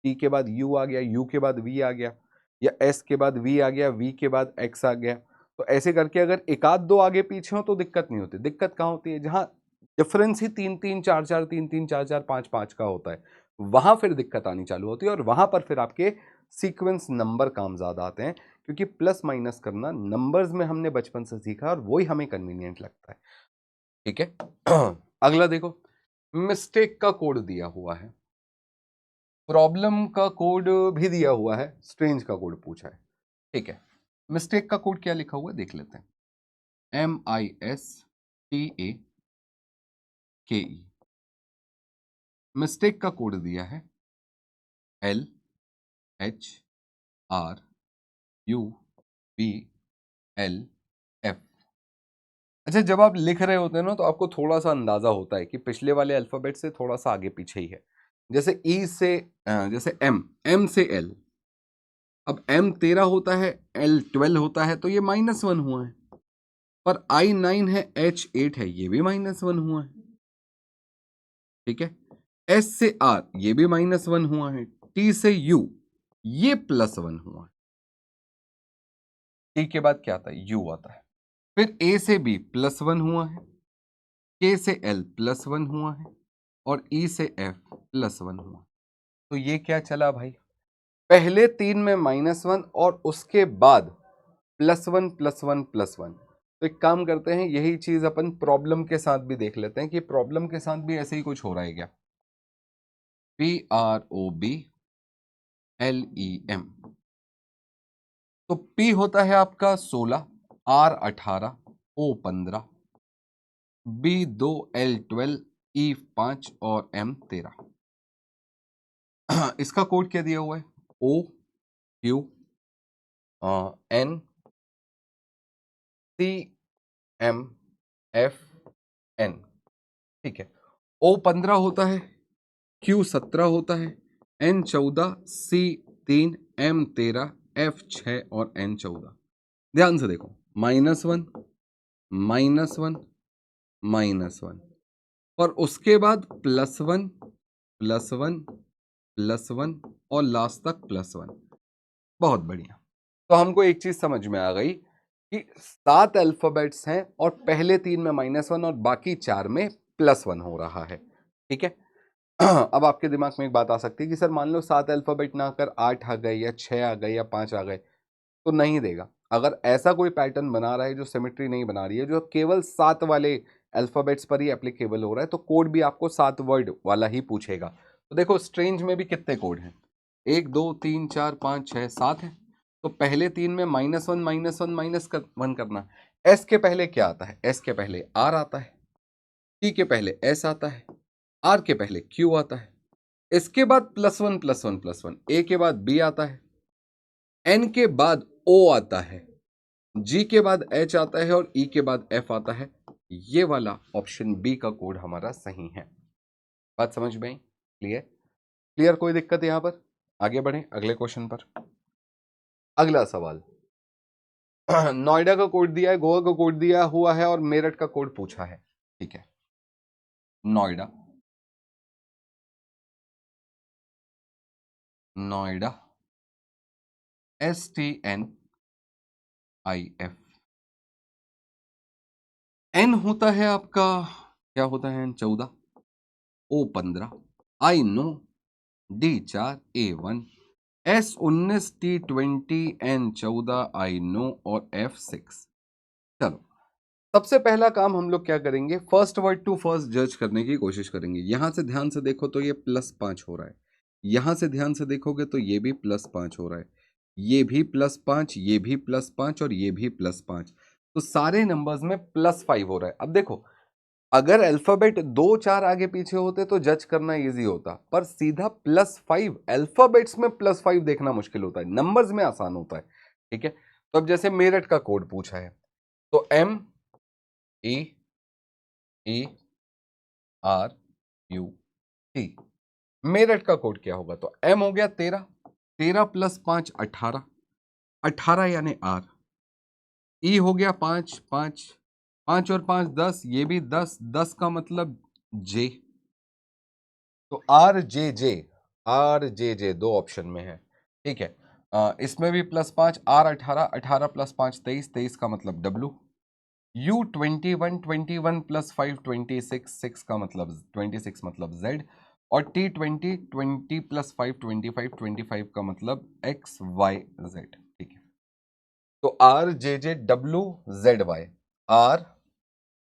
टी के बाद यू आ गया, यू के बाद वी आ गया, या एस के बाद वी आ गया, वी के बाद एक्स आ गया। तो ऐसे करके अगर एक आध दो आगे पीछे हो तो दिक्कत नहीं होती। दिक्कत कहाँ होती है? जहां डिफरेंस ही 3 3 4 4 3 3 4 4 5 5 का होता है, वहां फिर दिक्कत आनी चालू होती है, और वहां पर फिर आपके सीक्वेंस नंबर काम ज्यादा आते हैं, क्योंकि प्लस माइनस करना नंबर्स में हमने बचपन से सीखा और वही हमें कन्वीनियंट लगता है। ठीक है। अगला देखो, मिस्टेक का कोड दिया हुआ है, प्रॉब्लम का कोड भी दिया हुआ है, स्ट्रेंज का कोड पूछा है। ठीक है, मिस्टेक का कोड क्या लिखा हुआ है देख लेते हैं। MISTAKE, मिस्टेक का कोड दिया है LHRUBLF। अच्छा, जब आप लिख रहे होते हैं ना, तो आपको थोड़ा सा अंदाजा होता है कि पिछले वाले अल्फाबेट से थोड़ा सा आगे पीछे ही है। जैसे E से जैसे M से L, अब M 13 होता है, L 12 होता है, तो ये -1 हुआ है। पर I 9 है, H 8 है, ये भी -1 हुआ है। ठीक है, S से R ये भी -1 हुआ है, T से U ये +1 हुआ है। T के बाद क्या आता है? U आता है। फिर A से B +1 हुआ है, K से L +1 हुआ है, और E से F +1 हुआ। तो ये क्या चला भाई? पहले 3 में -1 और उसके बाद +1 +1 +1। तो एक काम करते हैं, यही चीज अपन प्रॉब्लम के साथ भी देख लेते हैं कि प्रॉब्लम के साथ भी ऐसे ही कुछ हो रहा है क्या। PROBLEM, तो P होता है आपका 16, R 18, O 15, B 2, L 12, E 5 और M 13। इसका कोड क्या दिया हुआ है, OQ NCMFN, ठीक है। O 15 होता है, Q 17 होता है, N 14, C 3, M 13, F 6 और N 14। ध्यान से देखो, -1 -1 -1 और उसके बाद +1 +1 +1 और लास्ट तक +1। बहुत बढ़िया। तो हमको एक चीज समझ में आ गई कि 7 अल्फाबेट्स हैं और पहले 3 में -1 और बाकी 4 में +1 हो रहा है, ठीक है। अब आपके दिमाग में एक बात आ सकती है कि सर मान लो 7 अल्फाबेट ना आकर 8 आ गए या 6 आ गए या 5 आ गए, तो नहीं देगा। अगर ऐसा कोई पैटर्न बना रहा है जो सिमेट्री नहीं बना रही है, जो केवल 7 वाले अल्फाबेट्स पर ही एप्लीकेबल हो रहा है, तो कोड भी आपको 7 वर्ड वाला ही पूछेगा। तो देखो स्ट्रेंज में भी कितने कोड हैं, 1 2 3 4 5 6 7 है। तो पहले 3 में -1 -1 -1 करना। एस के पहले क्या आता है, एस के पहले आर आता है, टी के पहले एस आता है, आर के पहले क्यू आता है, इसके बाद +1 +1 +1, ए के बाद बी आता है, एन के बाद ओ आता है, जी के बाद एच आता है और ई के बाद एफ आता है। ये वाला ऑप्शन बी का कोड हमारा सही है। बात समझ में आई, क्लियर क्लियर, कोई दिक्कत यहां पर। आगे बढ़े अगले क्वेश्चन पर। अगला सवाल, नोएडा का कोड दिया है, गोवा का कोड दिया हुआ है और मेरठ का कोड पूछा है, ठीक है। नोएडा, नोएडा STNIF, एन होता है आपका, क्या होता है, 14, O 15, I नो, D 4, A 1, S 19, T 20, N 14, I no और F 6। चलो सबसे पहला काम हम लोग क्या करेंगे, फर्स्ट वर्ड टू फर्स्ट जज करने की कोशिश करेंगे। यहां से ध्यान से देखो तो ये +5 हो रहा है, यहां से ध्यान से देखोगे तो ये भी +5 हो रहा है, ये भी +5, ये भी +5 और ये भी +5। तो सारे नंबर्स में +5 हो रहा है। अब देखो अगर अल्फाबेट 2 4 आगे पीछे होते तो जज करना इजी होता, पर सीधा +5 अल्फाबेट्स में +5 देखना मुश्किल होता है, नंबर्स में आसान होता है, ठीक है। तो अब जैसे मेरठ का कोड पूछा है, तो MEERUT, मेरठ का कोड क्या होगा, तो M हो गया 13, 13 + 5 18, 18 यानी R, E हो गया 5, 5 5 और 5 10, ये भी 10, 10 का मतलब J, तो RJJ दो ऑप्शन में है, ठीक है। इसमें भी +5, R 18, 18 + 5 23, 23 का मतलब W, U 21, 21 + 5 26, 6 का मतलब 26 मतलब Z, और T 20, 20 + 5 25, 25 का मतलब XYZ, ठीक है। तो RJJWZY,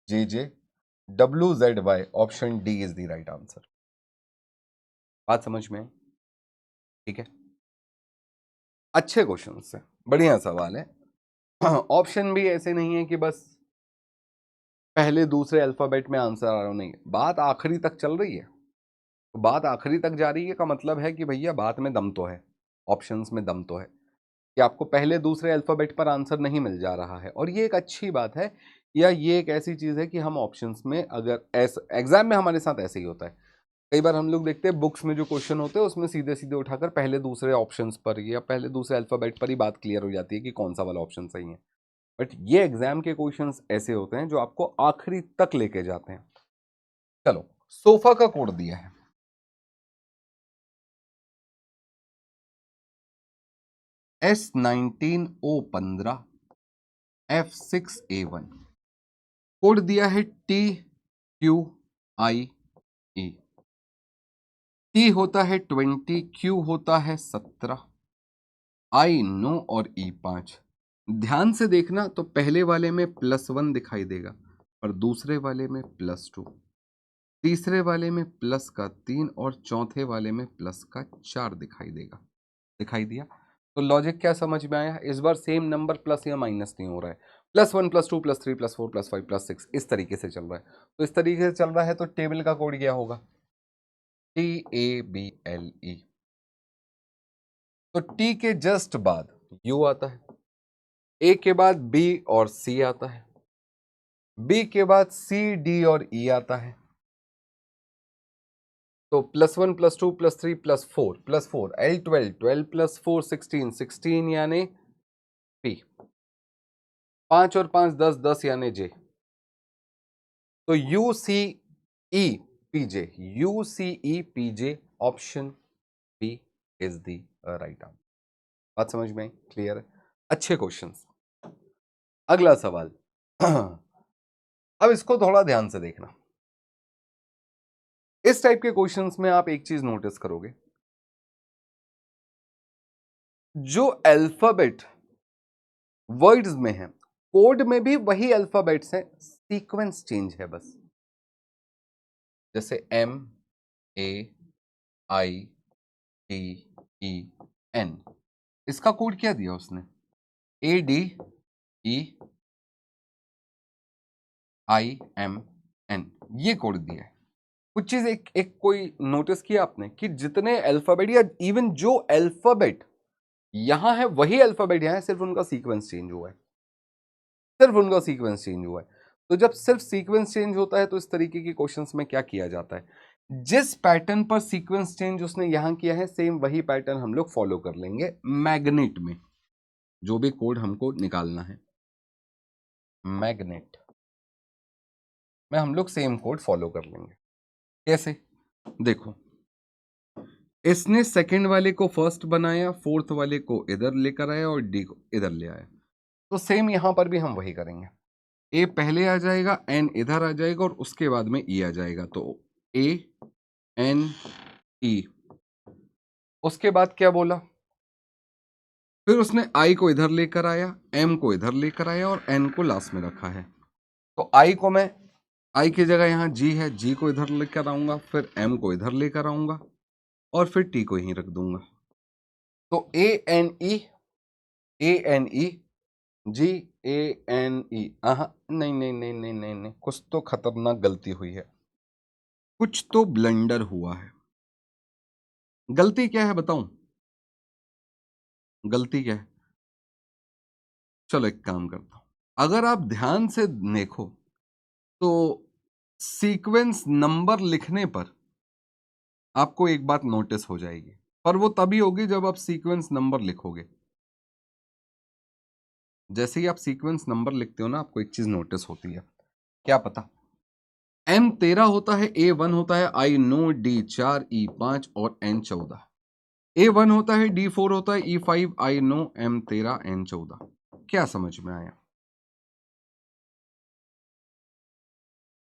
RJJWZY, option D is the right answer. बात समझ में, ठीक है। अच्छे क्वेश्चन से, बढ़िया सवाल है। ऑप्शन भी ऐसे नहीं है कि बस पहले दूसरे अल्फाबेट में आंसर आ रहा हो, नहीं, बात आखिरी तक चल रही है। तो बात आखिरी तक जा रही है का मतलब है कि भैया बात में दम तो है, ऑप्शंस में दम तो है, कि आपको पहले दूसरे अल्फाबेट पर आंसर नहीं मिल जा रहा है, और ये एक अच्छी बात है, या ये एक ऐसी चीज है कि हम ऑप्शंस में, अगर ऐसा एग्जाम में हमारे साथ ऐसे ही होता है, कई बार हम लोग देखते हैं बुक्स में जो क्वेश्चन होते हैं उसमें सीधे सीधे उठाकर पहले दूसरे ऑप्शंस पर या पहले दूसरे अल्फाबेट पर ही बात क्लियर हो जाती है कि कौन सा वाला ऑप्शन सही है। बट ये एग्जाम के क्वेश्चंस ऐसे होते हैं जो आपको आखिरी तक लेके जाते हैं। चलो सोफा का कोड दिया है, S19O15, F6A1, कोड दिया है TQIE, T होता है 20, Q होता है 17, I नो और E 5, ध्यान से देखना तो पहले वाले में +1 दिखाई देगा और दूसरे वाले में +2, तीसरे वाले में प्लस का 3 और चौथे वाले में प्लस का 4 दिखाई देगा। दिखाई दिया? तो लॉजिक क्या समझ में आया? इस बार सेम नंबर प्लस या माइनस नहीं हो रहा है, +1 +2 +3 +4 +5 +6 इस तरीके से चल रहा है। तो इस तरीके से चल रहा है तो टेबल का कोड क्या होगा? TABLE। तो T के जस्ट बाद U आता है, A के बाद B और C आता है, B के बाद C D और E आता है। तो +1 +2 +3 +4 L12 12 +4 16 16 यानी P, 5 और 5 10 10 यानी J। तो UCE PJ option B is the right answer. बात समझ में आई? क्लियर है? अच्छे क्वेश्चंस। अगला सवाल अब इसको थोड़ा ध्यान से देखना। इस टाइप के क्वेश्चंस में आप एक चीज नोटिस करोगे, जो अल्फाबेट वर्ड्स में है कोड में भी वही अल्फाबेट्स हैं, सीक्वेंस चेंज है बस। जैसे MAITEN, इसका कोड क्या दिया उसने? ADEIMN, ये कोड दिया है। कुछ चीज एक कोई नोटिस किया आपने कि जितने अल्फाबेट या इवन जो अल्फाबेट यहां है वही अल्फाबेट यहां है, सिर्फ उनका सीक्वेंस चेंज हुआ है, सिर्फ उनका सीक्वेंस चेंज हुआ है। तो जब सिर्फ सीक्वेंस चेंज होता है तो इस तरीके के क्वेश्चंस में क्या किया जाता है, जिस पैटर्न पर सीक्वेंस चेंज उसने यहां किया है सेम वही पैटर्न हम लोग फॉलो कर लेंगे मैग्नेट में। जो भी कोड हमको निकालना है मैग्नेट में हम लोग सेम कोड फॉलो कर लेंगे। कैसे? देखो, इसने सेकंड वाले को फर्स्ट बनाया, फोर्थ वाले को इधर लेकर आया और डी को इधर ले आया। तो सेम यहां पर भी हम वही करेंगे। ए पहले आ जाएगा, एन इधर आ जाएगा और उसके बाद में ई आ जाएगा। तो ANE। उसके बाद क्या बोला? फिर उसने आई को इधर लेकर आया, एम को इधर लेकर आया और एन को लास्ट में रखा है। तो आई को मैं, आई की जगह यहां जी है, जी को इधर लेकर आऊंगा, फिर एम को इधर लेकर आऊंगा और फिर टी को यहीं रख दूंगा। तो ANE GANE। नहीं नहीं नहीं नहीं नहीं नहीं, कुछ तो खतरनाक गलती हुई है, कुछ तो ब्लंडर हुआ है। गलती क्या है बताऊं? गलती क्या है? चलो एक काम करता हूं, अगर आप ध्यान से देखो तो सीक्वेंस नंबर लिखने पर आपको एक बात नोटिस हो जाएगी, पर वो तभी होगी जब आप सीक्वेंस नंबर लिखोगे। जैसे ही आप सीक्वेंस नंबर लिखते हो ना, आपको एक चीज नोटिस होती है, क्या पता? M 13 होता है, A1 होता है, I नो, D 4, E 5 और N 14। A1 होता है, D4 होता है, E5, I no, M 13, N 14। क्या समझ में आया?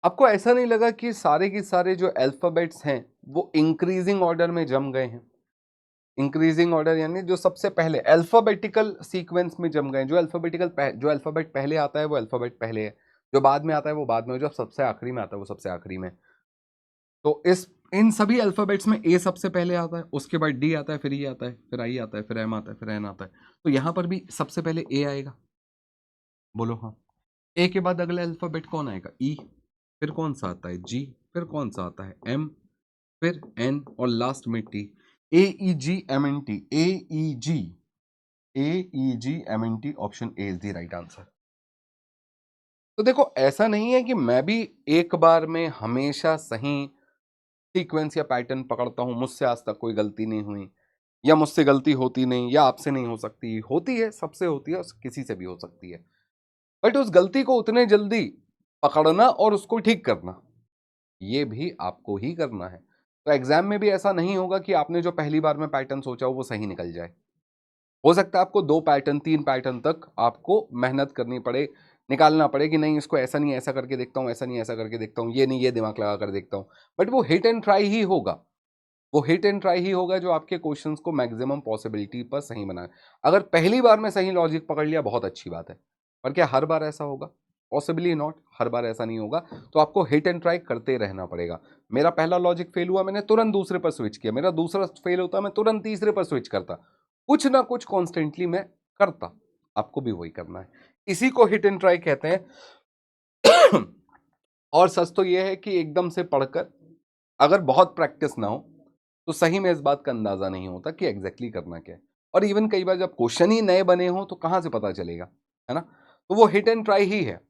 आपको ऐसा नहीं लगा कि सारे के सारे जो अल्फाबेट्स हैं वो इंक्रीजिंग ऑर्डर में जम गए हैं? इंक्रीजिंग ऑर्डर यानी जो सबसे पहले अल्फाबेटिकल सीक्वेंस में जम गए। जो अल्फाबेट पहले आता है वो अल्फाबेट पहले है, जो बाद में आता है वो बाद में, जो सबसे आखिरी में आता है वो सबसे आखिरी में। तो इन सभी अल्फाबेट्स में ए सबसे पहले आता है, उसके बाद डी आता है, फिर ई आता है, फिर आई आता है, फिर एम आता है, फिर एन आता है। तो यहां पर भी सबसे पहले ए आएगा। बोलो हाँ। ए के बाद अगला अल्फाबेट कौन आएगा? ई। फिर कौन सा आता है? जी। फिर कौन सा आता है? एम। फिर एन और लास्ट में T. AEGMNT, AEGMNT option A is the right answer. तो देखो, ऐसा नहीं है कि मैं भी एक बार में हमेशा सही सीक्वेंस या पैटर्न पकड़ता हूं, मुझसे आज तक कोई गलती नहीं हुई, या मुझसे गलती होती नहीं, या आपसे नहीं हो सकती, होती है, सबसे होती है, किसी से भी हो सकती है। बट उस गलती को उतने जल्दी पकड़ना और उसको ठीक करना, ये भी आपको ही करना है। तो एग्जाम में भी ऐसा नहीं होगा कि आपने जो पहली बार में पैटर्न सोचा हो वो सही निकल जाए। हो सकता है आपको 2 पैटर्न 3 पैटर्न तक आपको मेहनत करनी पड़े, निकालना पड़े कि नहीं इसको ऐसा नहीं ऐसा करके देखता हूं, ऐसा नहीं ऐसा करके देखता हूं, ये नहीं ये दिमाग लगा कर देखता हूं, बट वो हिट एंड ट्राई ही होगा। वो हिट एंड ट्राई ही होगा जो आपके क्वेश्चंस को मैक्सिमम पॉसिबिलिटी पर सही बनाए। अगर पहली बार में सही लॉजिक पकड़ लिया बहुत अच्छी बात है, पर क्या हर बार ऐसा होगा? पॉसिबली नॉट, हर बार ऐसा नहीं होगा। तो आपको हिट एंड ट्राई करते रहना पड़ेगा। मेरा पहला लॉजिक फेल हुआ, मैंने तुरंत दूसरे पर स्विच किया, मेरा दूसरा फेल होता, मैं तुरंत तीसरे पर स्विच करता, कुछ ना कुछ कॉन्स्टेंटली मैं करता। आपको भी वही करना है, इसी को हिट एंड ट्राई कहते हैं। और सच तो यह है कि एकदम से पढ़कर अगर बहुत प्रैक्टिस ना हो तो सही में इस बात का अंदाजा नहीं होता कि एग्जैक्टली करना क्या है। और इवन कई बार जब क्वेश्चन ही नए बने हो तो कहां से पता चलेगा, है ना? तो वो हिट एंड ट्राई ही है।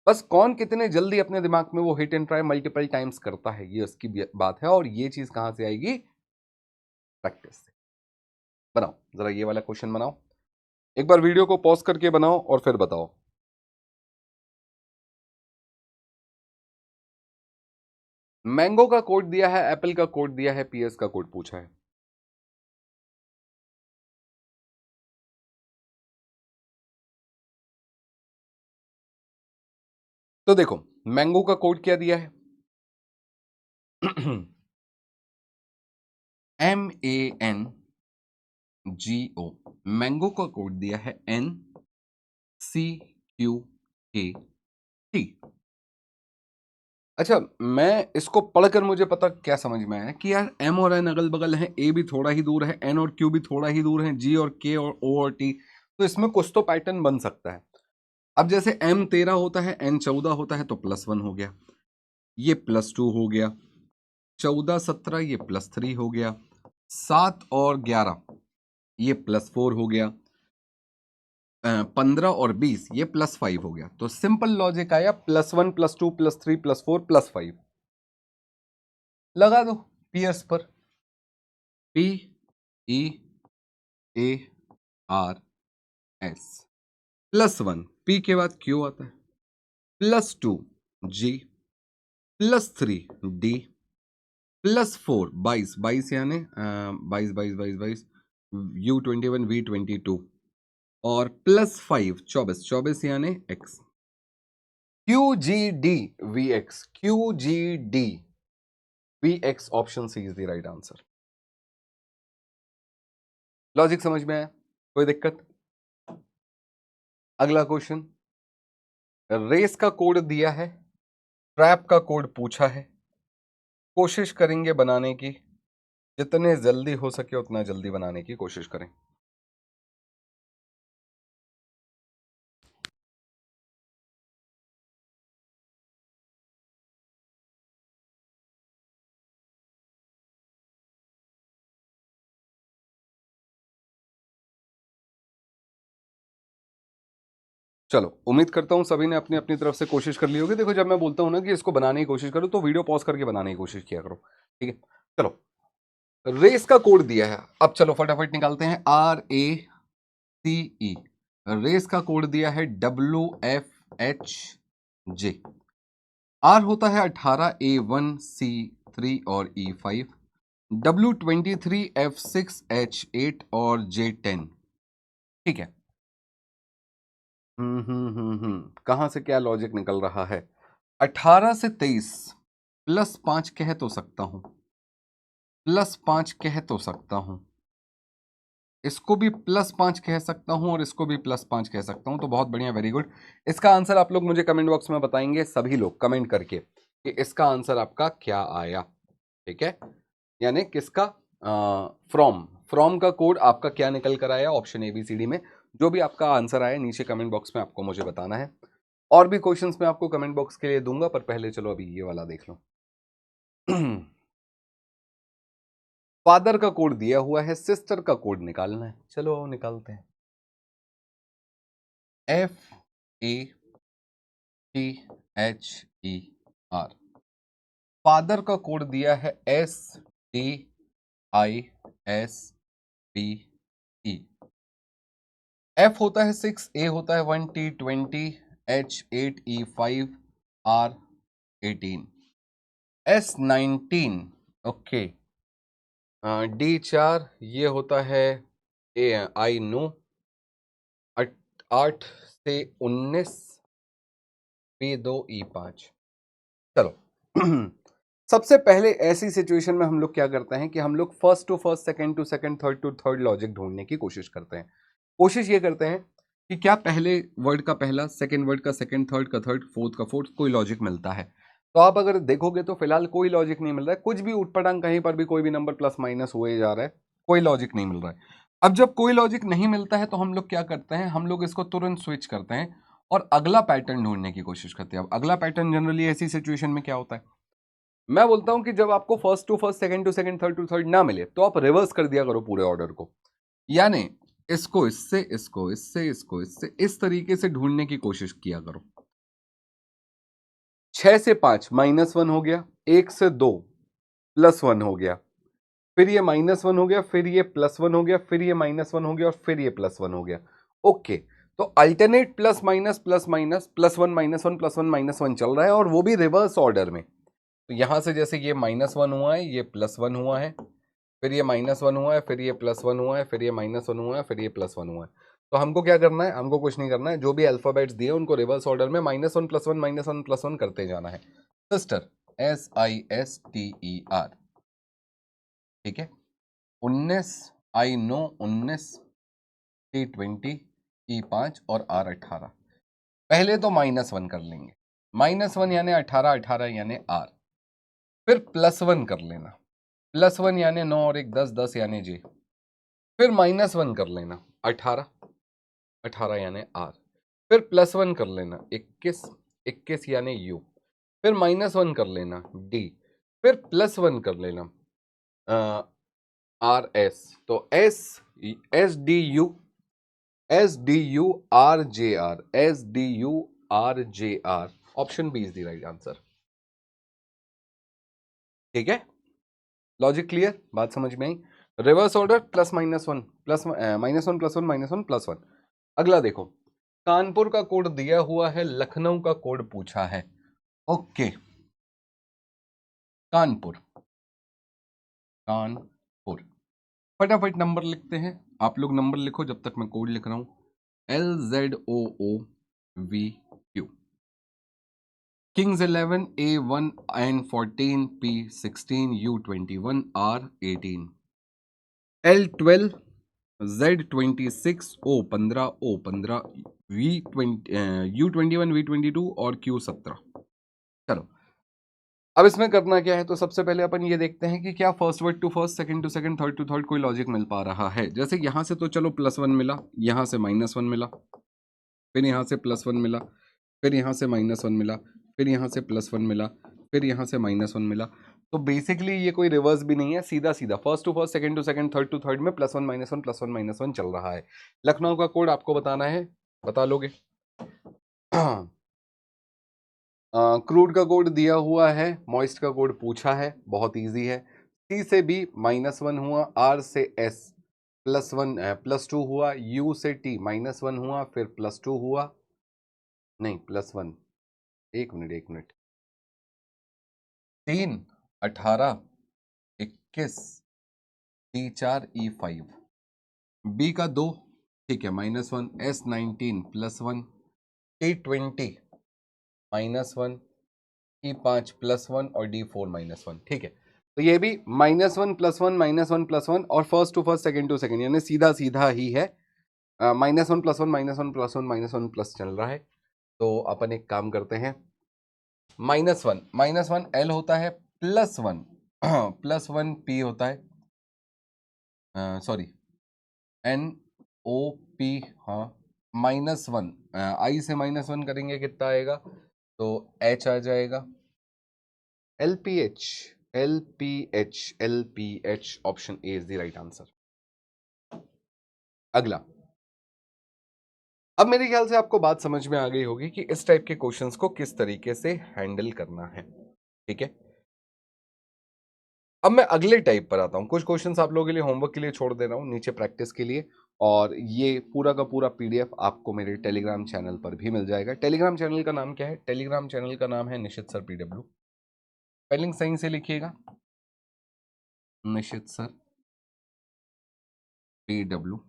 बस कौन कितने जल्दी अपने दिमाग में वो hit and try multiple times करता है, ये उसकी बात है। और ये चीज कहां से आएगी? प्रैक्टिस से। बनाओ जरा ये वाला क्वेश्चन बनाओ, एक बार वीडियो को पॉज करके बनाओ और फिर बताओ। मैंगो का कोड दिया है, एप्पल का कोड दिया है, पीएस का कोड पूछा है। तो देखो मैंगो का कोड क्या दिया है? MANGO। मैंगो का कोड दिया है NCQKT। अच्छा, मैं इसको पढ़कर मुझे पता क्या समझ में आया कि यार M और N अगल बगल हैं, A भी थोड़ा ही दूर है, N और Q भी थोड़ा ही दूर है, G और K और O और T, तो इसमें कुछ तो पैटर्न बन सकता है। अब जैसे M 13 होता है, N 14 होता है, तो +1 हो गया, ये +2 हो गया, 14 17 ये +3 हो गया, 7 और 11 ये +4 हो गया, 15 और 20 ये +5 हो गया। तो सिंपल लॉजिक आया, +1 +2 +3 +4 +5। लगा दो पीएस पर, PEARS। +1 P के बाद Q आता है, +2 G, +3 D, +4 22 22 यानी 22 22 22 22 U21 V22 और +5 24 24 यानी X। QGD VX, QGD VX, option C is the right answer. Logic समझ में आया? कोई दिक्कत? अगला क्वेश्चन, रेस का कोड दिया है, ट्रैप का कोड पूछा है, कोशिश करेंगे बनाने की, जितने जल्दी हो सके उतना जल्दी बनाने की कोशिश करें। चलो, उम्मीद करता हूं सभी ने अपनी अपनी तरफ से कोशिश कर ली होगी। देखो जब मैं बोलता हूं ना कि इसको बनाने की कोशिश करो तो वीडियो पॉज करके बनाने की कोशिश किया करो, ठीक है? चलो, रेस का कोड दिया है, अब चलो फटाफट निकालते हैं। RACE, रेस का कोड दिया है WFHJ। R होता है 18, A1C3 और E5, W23 F6H8 और J10। ठीक है। कहां से क्या लॉजिक निकल रहा है? 18 से 23 +5 कह तो सकता हूं, +5 कह तो सकता हूं, इसको भी +5 कह सकता हूं और इसको भी +5 कह सकता हूं। तो बहुत बढ़िया, वेरी गुड। इसका आंसर आप लोग मुझे कमेंट बॉक्स में बताएंगे, सभी लोग कमेंट करके, कि इसका आंसर आपका क्या आया। ठीक है, यानी किसका फ्रॉम, फ्रॉम का कोड आपका क्या निकल कर आया ऑप्शन ABCD में। जो भी आपका आंसर आया नीचे कमेंट बॉक्स में आपको मुझे बताना है। और भी क्वेश्चंस मैं आपको कमेंट बॉक्स के लिए दूंगा, पर पहले चलो अभी ये वाला देख लो। फादर का कोड दिया हुआ है, सिस्टर का कोड निकालना है। चलो आओ निकालते हैं। FATHER। फादर का कोड दिया है SDISPE। F होता है 6, A होता है 1, T20, H8E5, R18, S19, okay, D4 ये होता है I नो, 8 से 19, P2E5। चलो सबसे पहले ऐसी सिचुएशन में हम लोग क्या करते हैं कि हम लोग first to first, second to second, third to third logic ढूंढने की कोशिश करते हैं। कोशिश ये करते हैं कि क्या पहले वर्ड का पहला, सेकंड वर्ड का सेकंड, थर्ड का थर्ड, फोर्थ का फोर्थ कोई लॉजिक मिलता है। तो आप अगर देखोगे तो फिलहाल कोई लॉजिक नहीं मिल रहा है, कुछ भी उठपटांग कहीं पर भी कोई भी नंबर प्लस माइनस हुए जा रहा है, कोई लॉजिक नहीं मिल रहा है। अब जब कोई लॉजिक नहीं मिलता है तो हम लोग क्या करते हैं, हम लोग इसको तुरंत स्विच करते हैं और अगला पैटर्न ढूंढने की कोशिश करते हैं। अब अगला पैटर्न जनरली ऐसी सिचुएशन में क्या होता है, मैं बोलता हूं कि जब आपको first to first, second to second, third to third ना मिले तो आप रिवर्स कर दिया करो पूरे ऑर्डर को, यानी इसको इससे, इसको इससे, इसको इससे, इस तरीके से ढूंढने की कोशिश किया करो। 6 से 5 -1 हो गया, 1 से 2 +1 हो गया, फिर ये -1 हो गया, फिर ये +1 हो गया, फिर ये -1 हो गया और फिर ये +1 हो गया। ओके, तो alternate plus minus plus minus, +1 -1 +1 -1 चल रहा है और वो भी रिवर्स ऑर्डर में। तो यहां से जैसे ये -1 हुआ है, ये +1 हुआ है, फिर ये -1 हुआ है, फिर ये +1 हुआ है, फिर ये -1 हुआ है, फिर ये +1 हुआ है। तो हमको क्या करना है, हमको कुछ नहीं करना है, जो भी अल्फाबेट्स दिए उनको रिवर्स ऑर्डर में -1 +1 -1 +1 करते जाना है। सिस्टर, SISTER, ठीक है। 19 आई नो, 19 T20 E5 और R18। पहले तो -1 कर लेंगे, -1 यानी 18, 18 यानी R, फिर +1 कर लेना, +1 यानी 9 और 1 10, 10 यानी J, फिर -1 कर लेना, 18, 18 यानी R, फिर +1 कर लेना, 21, 21 यानी U, फिर -1 कर लेना D, फिर +1 कर लेना RS। तो SDU, SDURJR, SDURJR, option B is the right answer. ठीक है, लॉजिक क्लियर, बात समझ में आई। Reverse order +-1 plus -1 +1 -1 +1। अगला देखो, कानपुर का कोड दिया हुआ है, लखनऊ का कोड पूछा है। ओके, कानपुर, कानपुर, फटाफट नंबर लिखते हैं। आप लोग नंबर लिखो जब तक मैं कोड लिख रहा हूं। LZOOVQ, Kings 11 A1 N14 P16 U21 R18, L12 Z26 O15 O15 U21 V22 और Q17। चलो, अब इसमें करना क्या है, तो सबसे पहले अपन ये देखते हैं कि क्या first word to first, second to second, third to third कोई लॉजिक मिल पा रहा है। जैसे यहां से तो चलो +1 मिला, यहां से -1 मिला, फिर यहाँ से +1 मिला, फिर यहाँ से -1 मिला, फिर यहाँ से +1 मिला, फिर यहाँ से -1 मिला। तो बेसिकली ये कोई रिवर्स भी नहीं है, सीधा सीधा first to first, second to second, third to third में +1 -1 +1 -1 चल रहा है। लखनऊ का कोड आपको बताना है, बता लोगे। क्रूड का कोड दिया हुआ है, मॉइस्ट का कोड पूछा है, बहुत इजी है। C से B -1 हुआ, R से S +2 हुआ, U से T -1 हुआ, फिर +2 हुआ, नहीं +1, एक मिनट, 3 18 21 T4 E5, B का 2, ठीक है, -1, S19 +1 T20 -1 E5 +1 और D4 -1, ठीक है। तो ये भी -1 +1 -1 +1 और first to first, second to second, यानी सीधा सीधा ही है। -1 +1 -1 +1 -1 चल रहा है। तो अपन एक काम करते हैं, -1 L होता है, +1 +1 P होता है, सॉरी NOP, हाँ, -1 I से -1 करेंगे कितना आएगा, तो H आ जाएगा, LPH, LPH, option A is the right answer. अगला, अब मेरे ख्याल से आपको बात समझ में आ गई होगी कि इस टाइप के क्वेश्चंस को किस तरीके से हैंडल करना है। ठीक है, अब मैं अगले टाइप पर आता हूं। कुछ क्वेश्चंस आप लोगों के लिए होमवर्क के लिए छोड़ दे रहा हूं नीचे प्रैक्टिस के लिए, और ये पूरा का पूरा PDF आपको मेरे टेलीग्राम चैनल पर भी मिल जाएगा। टेलीग्राम चैनल का नाम क्या है? टेलीग्राम चैनल का नाम है निशित सर PW। स्पेलिंग सही से लिखिएगा, निशित सर PW।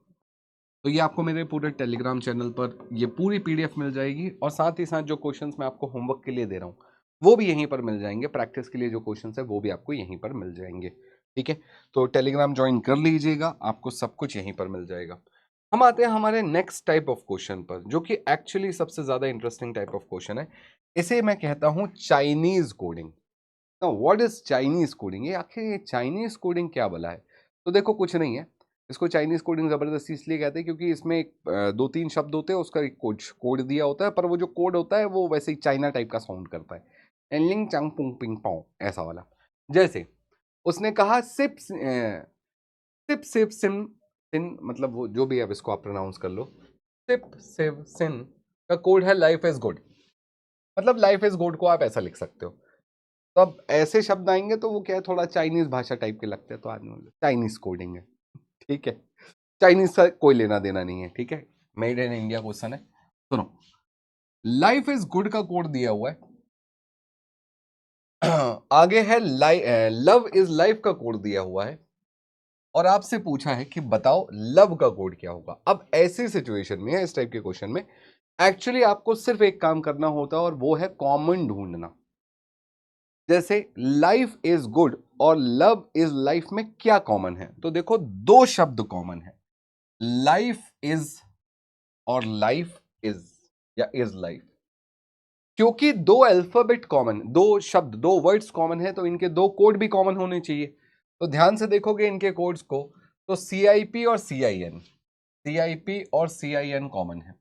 तो ये आपको मेरे पूरे टेलीग्राम चैनल पर ये पूरी PDF मिल जाएगी, और साथ ही साथ जो क्वेश्चंस मैं आपको होमवर्क के लिए दे रहा हूँ वो भी यहीं पर मिल जाएंगे। प्रैक्टिस के लिए जो क्वेश्चन है वो भी आपको यहीं पर मिल जाएंगे। ठीक है, तो टेलीग्राम ज्वाइन कर लीजिएगा, आपको सब कुछ यहीं पर मिल जाएगा। हम आते हैं हमारे नेक्स्ट टाइप ऑफ क्वेश्चन पर, जो कि एक्चुअली सबसे ज्यादा इंटरेस्टिंग टाइप ऑफ क्वेश्चन है। इसे मैं कहता हूं Chinese coding. What is Chinese coding? ये आखिर ये चाइनीज कोडिंग क्या भला है? तो देखो कुछ नहीं है, इसको चाइनीज कोडिंग जबरदस्ती इसलिए कहते हैं क्योंकि इसमें दो तीन शब्द होते हैं, उसका एक कोड दिया होता है, पर वो जो कोड होता है वो वैसे ही चाइना टाइप का साउंड करता है, एनलिंग चंग पुंग पिंग पाओ ऐसा वाला। जैसे उसने कहा सिप सिप सिप सिम सिन, मतलब वो जो भी, अब इसको आप प्रोनाउंस कर लो, सिप सिप सिन का कोड है लाइफ इज गुड। मतलब लाइफ इज गुड को आप ऐसा लिख सकते हो। तो अब ऐसे शब्द आएंगे तो वो क्या है, थोड़ा चाइनीज भाषा टाइप के लगते हैं, तो आदमी चाइनीज कोडिंग है। ठीक है, चाइनीज से कोई लेना देना नहीं है। ठीक है, मेड इन इंडिया क्वेश्चन है। सुनो, लाइफ इज गुड का कोड दिया हुआ है। आगे है लव इज लाइफ का कोड दिया हुआ है, और आपसे पूछा है कि बताओ लव का कोड क्या होगा। अब ऐसी सिचुएशन में, इस टाइप के क्वेश्चन में, एक्चुअली आपको सिर्फ एक काम करना होता है, और वो है कॉमन ढूंढना। जैसे लाइफ इज गुड और लव इज लाइफ में क्या कॉमन है? तो देखो दो शब्द कॉमन है, लाइफ इज और लाइफ इज, या इज लाइफ। क्योंकि दो अल्फाबेट कॉमन, दो शब्द, दो वर्ड्स कॉमन है, तो इनके दो कोड भी कॉमन होने चाहिए। तो ध्यान से देखोगे इनके कोड्स को, तो CIP और CIN, CIP और CIN कॉमन है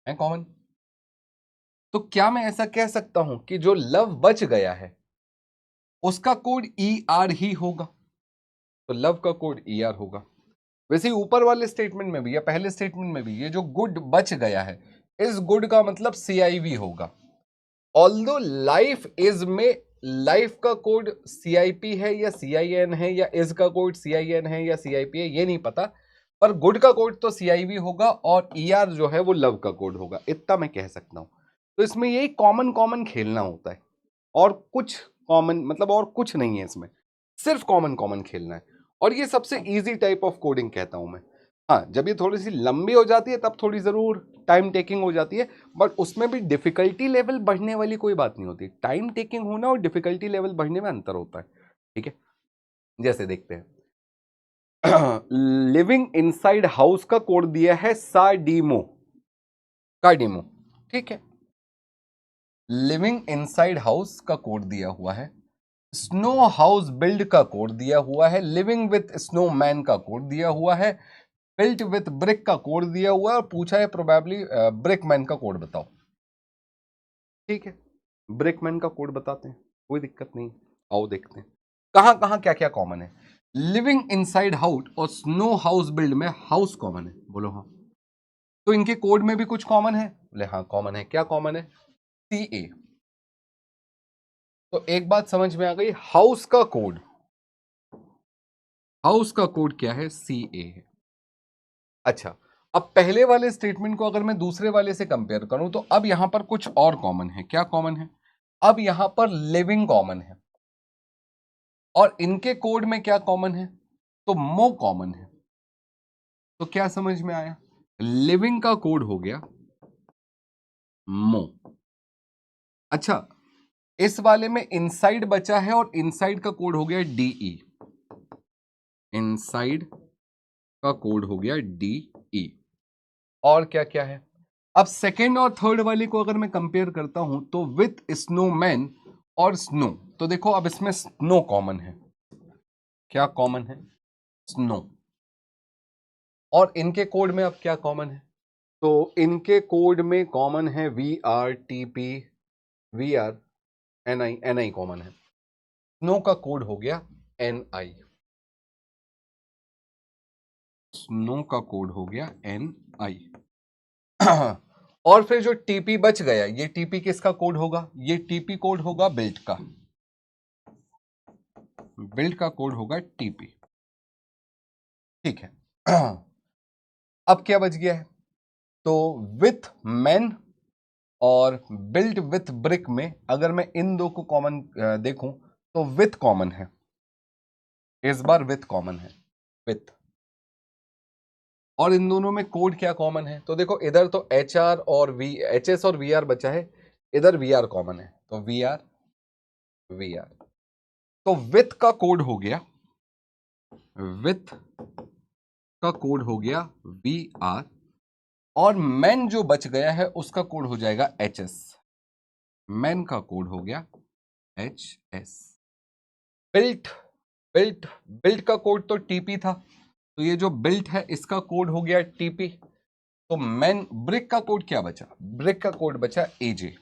कॉमन। तो क्या मैं ऐसा कह सकता हूं कि जो लव बच गया है उसका कोड ER ही होगा? तो लव का कोड ER होगा। वैसे ही ऊपर वाले स्टेटमेंट में भी या पहले स्टेटमेंट में भी ये जो गुड बच गया है, इस गुड का मतलब CIV होगा। ऑल्दो लाइफ इज में लाइफ का कोड CIP है या CIN है, या इज का कोड CIN है या CIP है, ये नहीं पता, पर गुड का कोड तो CIV होगा, और ER जो है वो लव का कोड होगा, इतना मैं कह सकता हूं। तो इसमें यही कॉमन कॉमन खेलना होता है, और कुछ कॉमन मतलब और कुछ नहीं है इसमें, सिर्फ कॉमन कॉमन खेलना है। और ये सबसे इजी टाइप ऑफ कोडिंग कहता हूं मैं। हाँ, जब ये थोड़ी सी लंबी हो जाती है तब थोड़ी जरूर टाइम टेकिंग हो जाती है, बट उसमें भी डिफिकल्टी लेवल बढ़ने वाली कोई बात नहीं होती। टाइम टेकिंग होना और डिफिकल्टी लेवल बढ़ने में अंतर होता है। ठीक है, जैसे देखते हैं, लिविंग इनसाइड हाउस का कोड दिया है साडीमो, कार्डिमो। ठीक है, लिविंग इनसाइड हाउस का कोड दिया हुआ है, स्नो हाउस बिल्ड का कोड दिया हुआ है, लिविंग विथ स्नोमैन का कोड दिया हुआ है, बिल्ट विथ ब्रिक का कोड दिया हुआ है, और पूछा है प्रोबेबली ब्रिकमैन का कोड बताओ। ठीक है, ब्रिकमैन का कोड बताते हैं, कोई दिक्कत नहीं। आओ देखते हैं कहां कहां क्या क्या कॉमन है। लिविंग इनसाइड हाउस और स्नो हाउस बिल्ड में हाउस कॉमन है, बोलो हाँ। तो इनके कोड में भी कुछ कॉमन है, बोले हाँ कॉमन है। क्या कॉमन है? CA। तो एक बात समझ में आ गई, हाउस का कोड, हाउस का कोड क्या है? CA है। अच्छा, अब पहले वाले स्टेटमेंट को अगर मैं दूसरे वाले से कंपेयर करूं, तो अब यहां पर कुछ और कॉमन है। क्या कॉमन है? अब यहां पर लिविंग कॉमन है, और इनके कोड में क्या कॉमन है? तो मो कॉमन है। तो क्या समझ में आया? लिविंग का कोड हो गया मो। अच्छा, इस वाले में इनसाइड बचा है, और इनसाइड का कोड हो गया DE। इनसाइड का कोड हो गया DE। और क्या क्या है? अब सेकेंड और थर्ड वाले को अगर मैं कंपेयर करता हूं, तो विथ स्नोमैन और स्नो, तो देखो अब इसमें स्नो कॉमन है। क्या कॉमन है? स्नो। और इनके कोड में अब क्या कॉमन है? तो इनके कोड में कॉमन है VRTP, VR, NI कॉमन है। स्नो का कोड हो गया NI, स्नो का कोड हो गया NI। और फिर जो TP बच गया, ये TP किसका कोड होगा? ये TP कोड होगा बिल्ट का, बिल्ट का कोड होगा TP। ठीक है, अब क्या बच गया है? तो विथ मैन और बिल्ट विथ ब्रिक में अगर मैं इन दो को कॉमन देखूं, तो विथ कॉमन है, इस बार विथ कॉमन है, विथ। और इन दोनों में कोड क्या कॉमन है? तो देखो इधर तो HR और HS और VR बचा है, इधर वी आर कॉमन है, तो वी आर, तो विथ का कोड हो गया, विथ का कोड हो गया वी आर, और मैन जो बच गया है उसका कोड हो जाएगा एच एस। मैन का कोड हो गया एच एस। बिल्ट, बिल्ट का कोड तो टीपी था, तो ये जो बिल्ट है इसका कोड हो गया टीपी। तो मैन, ब्रिक का कोड क्या बचा? ब्रिक का कोड बचा एजे,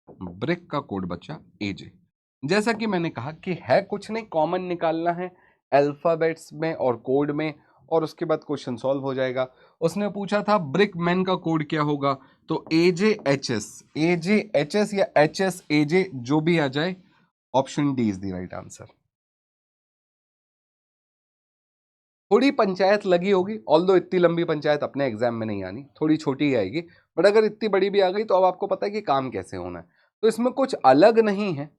ब्रिक का कोड बचा एजे। जैसा कि मैंने कहा कि है कुछ नहीं, कॉमन निकालना है अल्फाबेट्स में और कोड में, और उसके बाद क्वेश्चन सॉल्व हो जाएगा। उसने पूछा था ब्रिक मैन का कोड क्या होगा, तो एजे एच एस या एच एस एजे, जो भी आ जाए, option D is the right answer. थोड़ी पंचायत लगी होगी, ऑल्दो इतनी लंबी पंचायत अपने एग्जाम में नहीं आनी, थोड़ी छोटी ही आएगी, बट अगर इतनी बड़ी भी आ गई तो अब आपको पता है कि काम कैसे होना है। तो इसमें कुछ अलग नहीं है,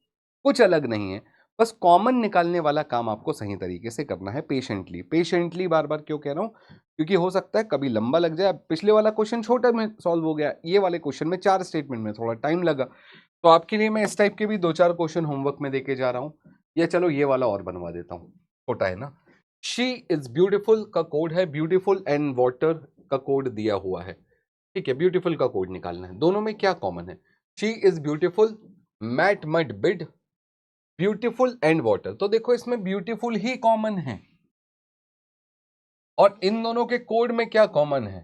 कुछ अलग नहीं है, बस कॉमन निकालने वाला काम आपको सही तरीके से करना है, पेशेंटली। पेशेंटली बार बार क्यों कह रहा हूं? क्योंकि हो सकता है कभी लंबा लग जाए। पिछले वाला क्वेश्चन छोटे में सॉल्व हो गया, ये वाले क्वेश्चन में 4 स्टेटमेंट में थोड़ा टाइम लगा, तो आपके लिए मैं इस टाइप के भी 2-4 क्वेश्चन होमवर्क में देके जा रहा हूं। या चलो ये वाला और बनवा देता हूं, छोटा है ना। शी इज ब्यूटिफुल का कोड है, ब्यूटिफुल एंड वाटर का कोड दिया हुआ है, ठीक है। ब्यूटिफुल का कोड निकालना है, दोनों में क्या कॉमन है? She is beautiful, mat mud bid, beautiful and water. तो देखो इसमें ब्यूटिफुल ही कॉमन है, और इन दोनों के कोड में क्या कॉमन है?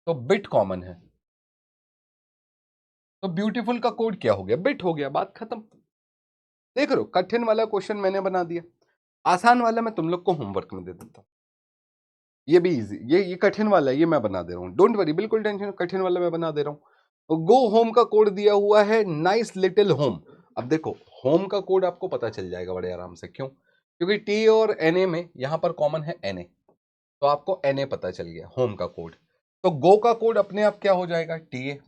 तो बिट कॉमन है। तो ब्यूटीफुल का कोड क्या हो गया? बिट हो गया, बात खत्म। देख रहे हो, कठिन वाला क्वेश्चन मैंने बना दिया, आसान वाला मैं तुम लोग को होमवर्क में दे देता हूं। ये भी इजी, ये कठिन वाला है, ये मैं बना दे रहा हूं, डोंट वरी, बिल्कुल टेंशन, कठिन वाला मैं बना दे रहा हूं। गो होम का कोड दिया हुआ है नाइस लिटिल होम। अब देखो होम का कोड आपको पता चल जाएगा बड़े आराम से, क्यों? क्योंकि टी और एनए में यहां पर कॉमन है एनए, तो आपको एनए पता चल गया होम का कोड। तो गो का कोड अपने आप क्या हो जाएगा? टीए।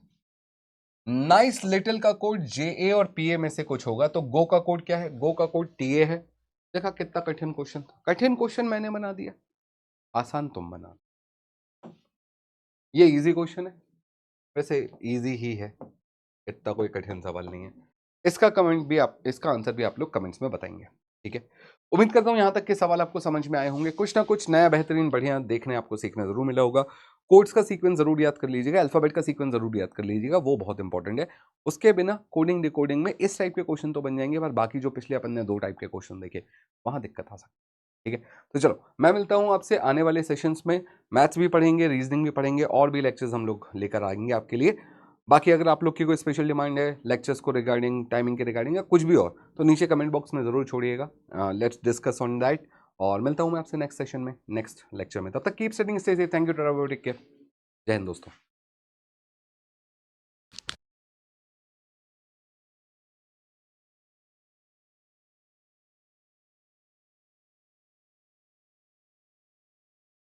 नाइस लिटिल का कोड जेए और पीए में से कुछ होगा, तो गो का कोड क्या है? गो का कोड टीए है। देखा कितना कठिन क्वेश्चन था, कठिन क्वेश्चन मैंने बना दिया, आसान तुम बना। ये इजी क्वेश्चन है, वैसे इजी ही है, इतना कोई कठिन सवाल नहीं है। इसका कमेंट भी आप, इसका आंसर भी आप लोग कमेंट्स में बताएंगे, ठीक है। उम्मीद करता हूं यहां तक के सवाल आपको समझ में आए होंगे, कुछ ना कुछ नया बेहतरीन बढ़िया देखने आपको सीखने जरूर मिला होगा। कोड्स का सीक्वेंस जरूर याद कर लीजिएगा, अल्फाबेट का सीक्वेंस जरूर याद कर लीजिएगा, वो बहुत इंपॉर्टेंट है। उसके बिना कोडिंग डिकोडिंग में इस टाइप के क्वेश्चन तो बन जाएंगे, पर बाकी जो पिछले अपन ने 2 टाइप के क्वेश्चन देखे, वहां दिक्कत आ सकती है, ठीक है। तो चलो मैं मिलता हूं आपसे आने वाले सेशंस में, मैथ्स भी पढ़ेंगे, रीजनिंग भी पढ़ेंगे, और भी लेक्चर्स हम लोग लेकर आएंगे आपके लिए। बाकी अगर आप लोग की कोई स्पेशल डिमांड है लेक्चर्स को रिगार्डिंग, टाइमिंग के रिगार्डिंग, या कुछ भी और, तो नीचे कमेंट बॉक्स में ज़रूर छोड़िएगा। Let's discuss on that. और मिलता हूं मैं आपसे नेक्स्ट सेशन में, नेक्स्ट लेक्चर में। तब तक keep studying, stay safe, thank you, take care, जय हिंद दोस्तों।